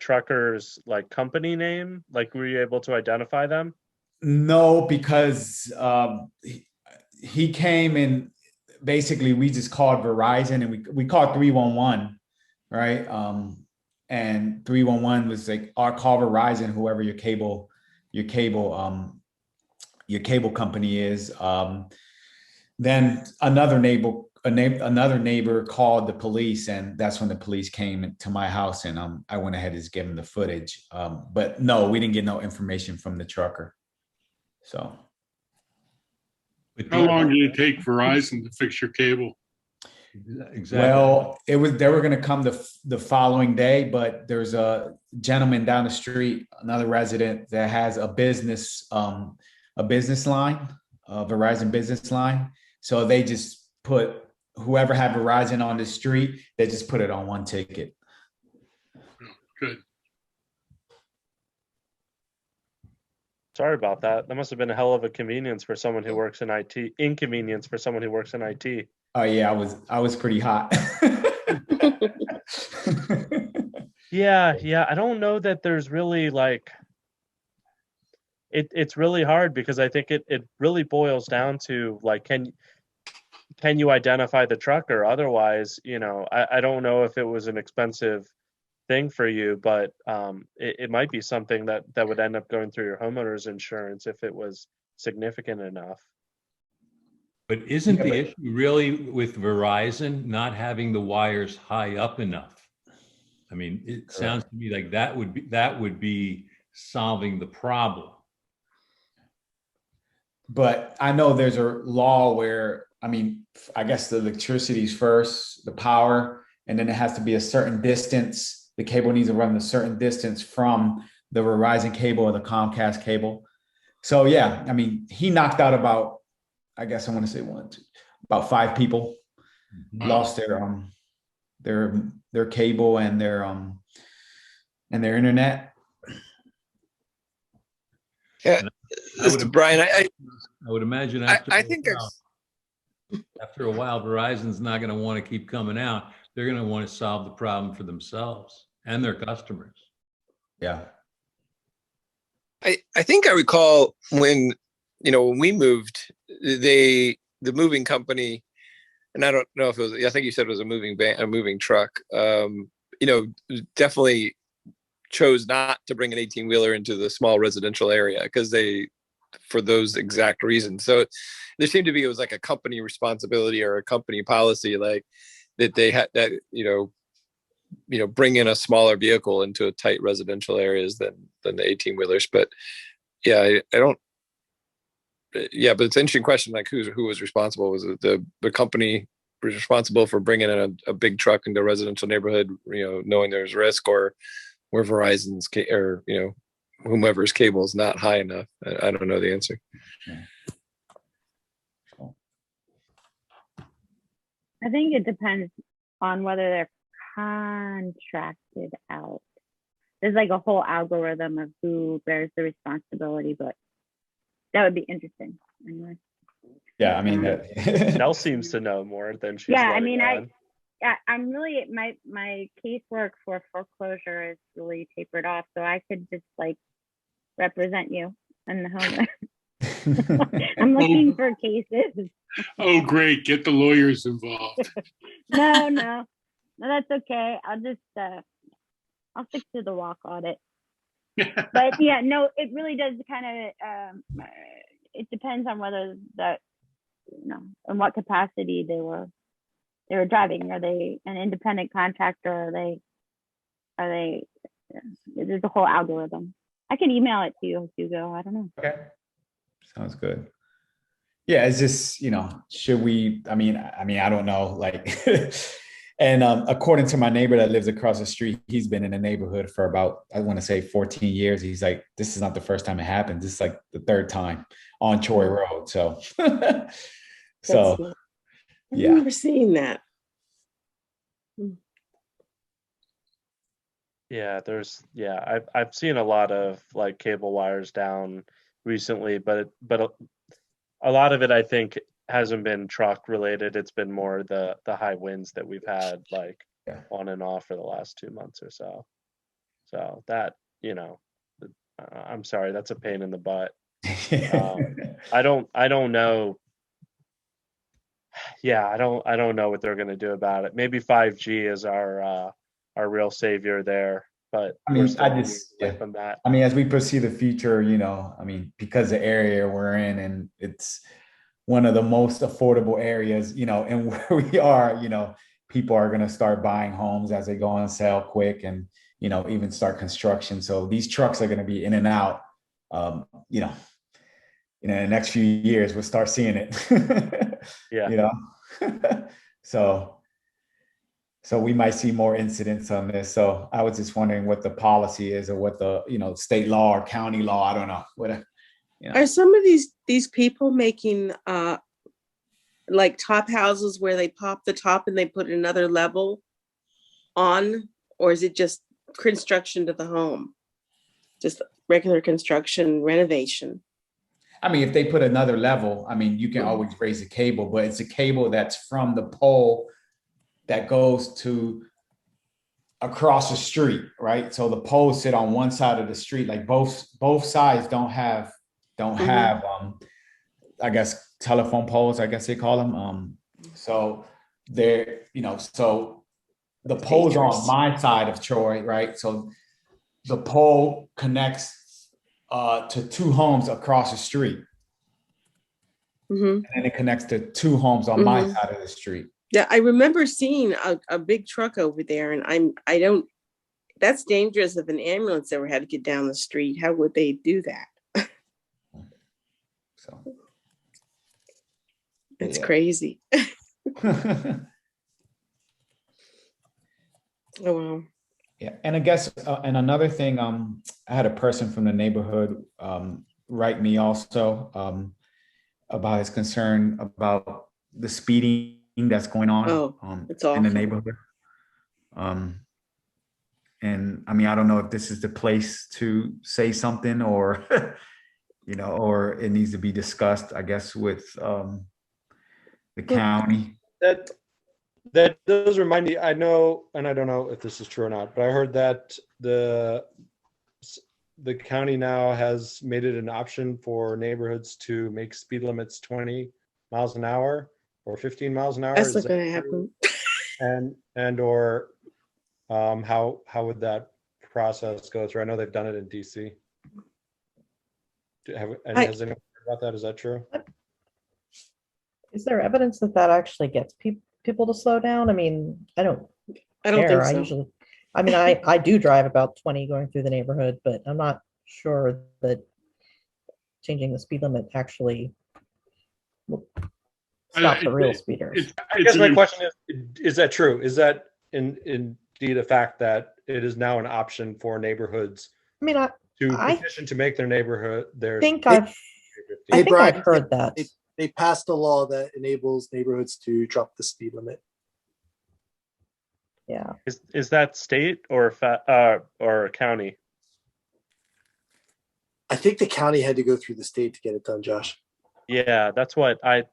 trucker's like company name? Like, were you able to identify them? No, because he came and basically we just called Verizon and we called 311, right? And 311 was like, our call Verizon, whoever your cable company is. Then another neighbor called the police, and that's when the police came to my house, and I went ahead and just gave them the footage. But no, we didn't get no information from the trucker. So, how long did it take Verizon to fix your cable? Exactly. Well, they were going to come the following day, but there's a gentleman down the street, another resident that has a business line, a Verizon business line. So they just put whoever had Verizon on the street, they just put it on one ticket. Good. Sorry about that. That must have been a hell of a convenience for someone who works in IT. Inconvenience for someone who works in IT. Oh yeah, I was pretty hot. Yeah. I don't know that there's really like it's really hard because I think it really boils down to like can you identify the truck or otherwise, I don't know if it was an expensive thing for you, but it might be something that would end up going through your homeowner's insurance if it was significant enough. But isn't the issue really with Verizon not having the wires high up enough? I mean, it sounds to me like that would be solving the problem. But I know there's a law where, I mean, I guess the electricity's first, the power, and then it has to be a certain distance. The cable needs to run a certain distance from the Verizon cable or the Comcast cable. So yeah, I mean, he knocked out about, I guess I want to say about 5 people lost their cable and their internet. Yeah, Brian, I would imagine I think after a while, Verizon's not going to want to keep coming out. They're going to want to solve the problem for themselves and their customers. Yeah. I think I recall when we moved, the moving company, and I don't know if it was, I think you said it was a moving truck, definitely chose not to bring an 18-wheeler into the small residential area for those exact reasons. So there seemed to be, it was like a company responsibility or a company policy, like that they had that, bring in a smaller vehicle into a tight residential areas than the 18-wheelers. But yeah, I don't, yeah, but it's an interesting question, like who was responsible? Was it the company responsible for bringing in a big truck into a residential neighborhood, knowing there's risk, or where Verizon's or whomever's cable is not high enough? I don't know the answer. I think it depends on whether they're contracted out. There's like a whole algorithm of who bears the responsibility, but that would be interesting anyway. Yeah, I mean, Nell seems to know more than she's. Yeah, I mean, I'm really my casework for foreclosure is really tapered off, so I could just like represent you in the home. I'm looking for cases. Oh, great! Get the lawyers involved. No, that's okay. I'll stick to the walk audit. But yeah, no, it really does kind of. It depends on whether that, in what capacity they were driving. Are they an independent contractor? Are they? There's a whole algorithm. I can email it to you, Hugo. I don't know. Okay, sounds good. Yeah, it's just, should we? I mean, I don't know, like. And according to my neighbor that lives across the street, he's been in the neighborhood for about, I want to say 14 years. He's like, this is not the first time it happened. This is like the 3rd time on Troy Road. So, I've never seen that. Yeah, I've seen a lot of like cable wires down recently, but a lot of it I think hasn't been truck related. It's been more the high winds that we've had like on and off for the last 2 months or so. So that, I'm sorry, that's a pain in the butt. I don't know. Yeah, I don't know what they're going to do about it. Maybe 5G is our real savior there, but I mean, from that. I mean, as we foresee the future, because the area we're in, and it's one of the most affordable areas, and where we are, people are going to start buying homes as they go on sale quick, and, even start construction. So these trucks are going to be in and out, in the next few years, we'll start seeing it. Yeah. So we might see more incidents on this. So I was just wondering what the policy is, or what the, state law or county law, I don't know. Are some of these people making like top houses where they pop the top and they put another level on, or is it just construction to the home? just regular construction renovation. I mean, if they put another level, I mean, you can always raise a cable, but it's a cable that's from the pole that goes to across the street, right? So the poles sit on one side of the street, like both sides don't have I guess telephone poles, I guess they call them. So they're, so the poles are on my side of Troy, right? So the pole connects to two homes across the street. And then it connects to two homes on my side of the street. Yeah, I remember seeing a big truck over there, and that's dangerous if an ambulance ever had to get down the street. How would they do that? So it's crazy. Oh, wow. Yeah, and I guess, and another thing, I had a person from the neighborhood write me also about his concern about the speeding that's going on in the neighborhood. And I mean, I don't know if this is the place to say something or, or it needs to be discussed, I guess, with the county. That does remind me, I know, and I don't know if this is true or not, but I heard that the county now has made it an option for neighborhoods to make speed limits 20 miles an hour or 15 miles an hour. That's not going to happen. Or how would that process go through? I know they've done it in DC. Has anyone heard about that? Is that true? Is there evidence that actually gets people to slow down? I mean, I don't care. Think so. I do drive about 20 going through the neighborhood, but I'm not sure that changing the speed limit actually will stop the real speeders. I guess my question is that true? Is that indeed a fact that it is now an option for neighborhoods to petition to make their neighborhood their? I think I've heard that. They passed a law that enables neighborhoods to drop the speed limit. Yeah. Is that state or county? I think the county had to go through the state to get it done, Josh. Yeah, that's what I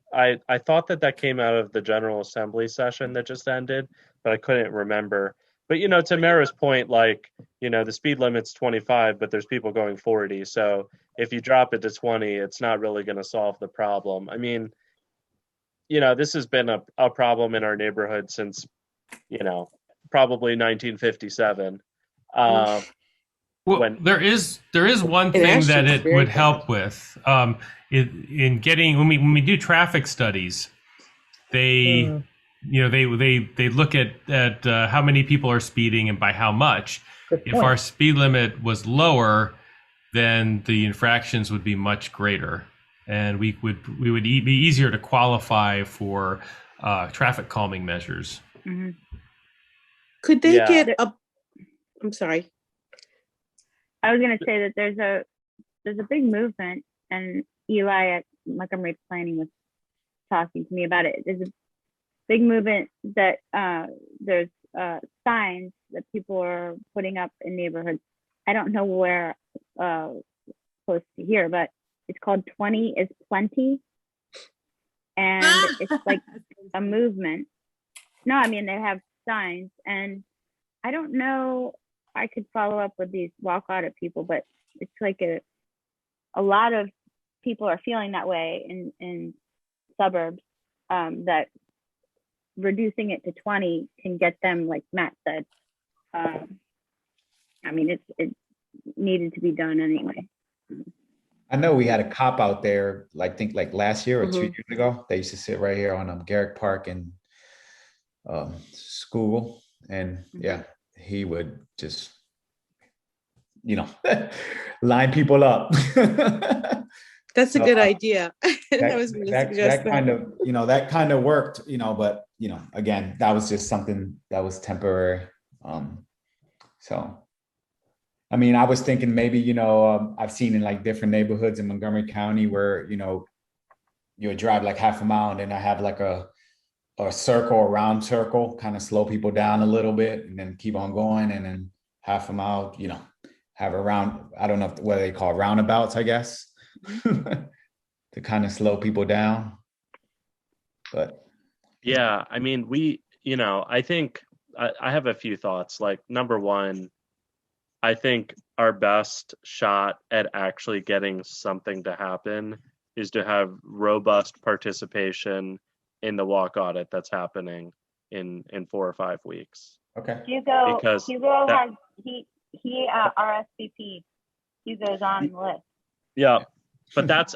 thought that came out of the General Assembly session that just ended, but I couldn't remember. But to Mara's point, like, the speed limit's 25, but there's people going 40. So if you drop it to 20, it's not really going to solve the problem. I mean, this has been a problem in our neighborhood since, probably 1957. There is one thing that it would help with in getting when we do traffic studies. They look at how many people are speeding and by how much. If our speed limit was lower, then the infractions would be much greater, and we would be easier to qualify for traffic calming measures. Mm-hmm. Could they get up? I'm sorry. I was going to say that there's a big movement, and Eli at Montgomery Planning was talking to me about it. There's a big movement that there's signs that people are putting up in neighborhoods. I don't know where close to here, but it's called 20 is Plenty. And it's like a movement. No, I mean, they have signs, and I don't know, I could follow up with these walk audit people, but it's like a lot of people are feeling that way in suburbs, that reducing it to 20 can get them, like Matt said. I mean, it needed to be done anyway. I know we had a cop out there, I think like last year or 2 years ago. They used to sit right here on Garrick Park and School, and he would just, line people up. That's a good idea. That kind of worked, but again, that was just something that was temporary. So, I mean, I was thinking maybe, I've seen in like different neighborhoods in Montgomery County where, you would drive like half a mile and then I have like a round circle, kind of slow people down a little bit and then keep on going. And then half a mile, have I don't know what they call roundabouts, I guess, to kind of slow people down. But yeah, I mean, I think I have a few thoughts. Like, number one, I think our best shot at actually getting something to happen is to have robust participation in the walk audit that's happening in 4 or 5 weeks. Okay. Hugo that, has he RSVP. Hugo's on the list. Yeah, but that's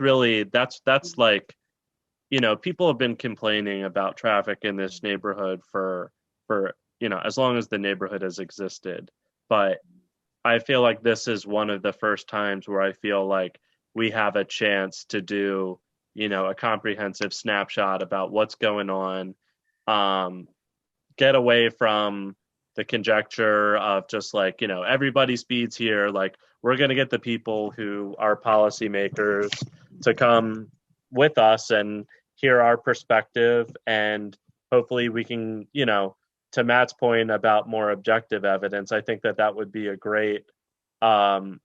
really that's like, people have been complaining about traffic in this neighborhood for as long as the neighborhood has existed. But I feel like this is one of the first times where I feel like we have a chance to do, a comprehensive snapshot about what's going on, get away from the conjecture of just like, everybody speeds here. Like, we're going to get the people who are policymakers to come with us and hear our perspective. And hopefully we can, to Matt's point about more objective evidence, I think that would be a great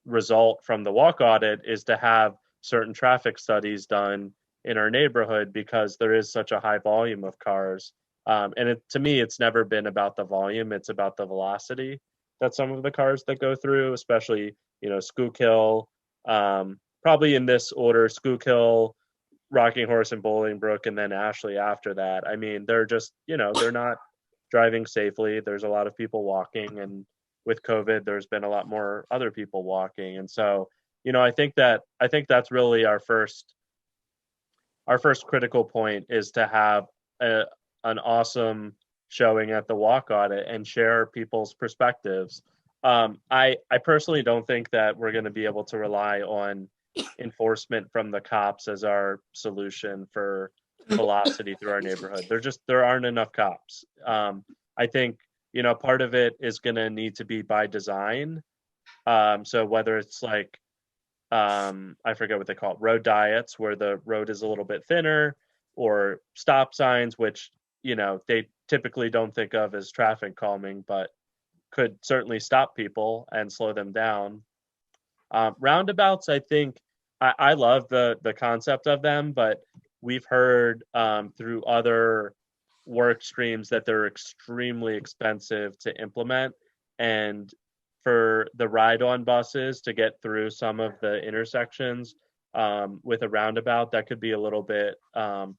result from the walk audit, is to have certain traffic studies done in our neighborhood, because there is such a high volume of cars. And to me, it's never been about the volume, it's about the velocity that some of the cars that go through, especially, Schuylkill, probably in this order, Schuylkill, Rocking Horse, and Bolingbrook, and then Ashley after that. I mean, they're just, they're not driving safely. There's a lot of people walking, and with COVID, there's been a lot more other people walking. And so, I think that's really our first critical point, is to have an awesome showing at the walk audit and share people's perspectives. I personally don't think that we're going to be able to rely on enforcement from the cops as our solution for velocity through our neighborhood. There aren't enough cops. I think, part of it is going to need to be by design. So whether it's like, I forget what they call it, road diets, where the road is a little bit thinner, or stop signs, which, they typically don't think of as traffic calming, but could certainly stop people and slow them down. Roundabouts, I think, I love the concept of them, but we've heard through other work streams that they're extremely expensive to implement. And for the ride-on buses to get through some of the intersections with a roundabout, that could be a little bit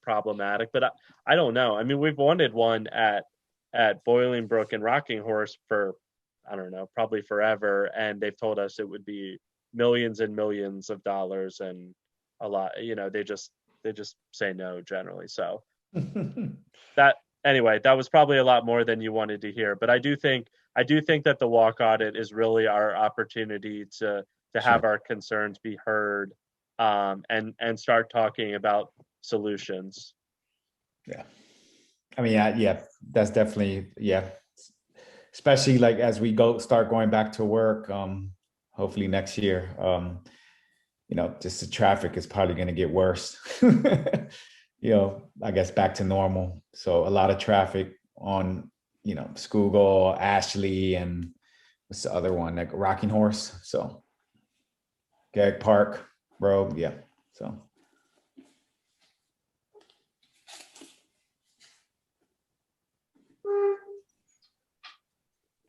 problematic. But I don't know. I mean, we've wanted one at Bolingbrook and Rocking Horse for, I don't know, probably forever. And they've told us it would be millions and millions of dollars, and a lot, they just say no generally. So that was probably a lot more than you wanted to hear. But I do think that the walk audit is really our opportunity to have our concerns be heard, and start talking about solutions. Yeah. I mean, yeah, that's definitely, yeah. Especially like as we start going back to work, hopefully next year, just the traffic is probably going to get worse. I guess back to normal. So a lot of traffic on, Schuylkill, Ashley, and what's the other one, like Rocking Horse. So Gag Park Road, yeah. So.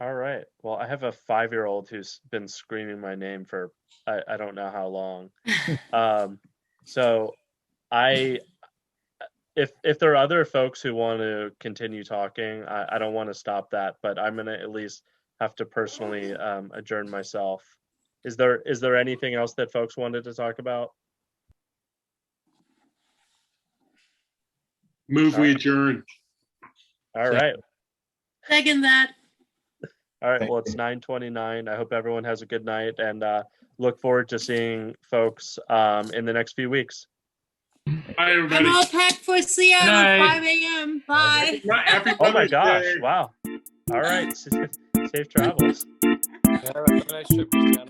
All right. Well, I have a 5-year-old who's been screaming my name for I don't know how long. So if there are other folks who want to continue talking, I don't want to stop that, but I'm gonna at least have to personally adjourn myself. Is there anything else that folks wanted to talk about? We adjourn. All right. Second that. All right. Well, it's 9:29. I hope everyone has a good night, and look forward to seeing folks in the next few weeks. Bye, everybody. I'm all packed for Seattle, 5 a.m. Bye. Oh my gosh. Wow. All right. Safe travels. Have a nice trip, Christiana.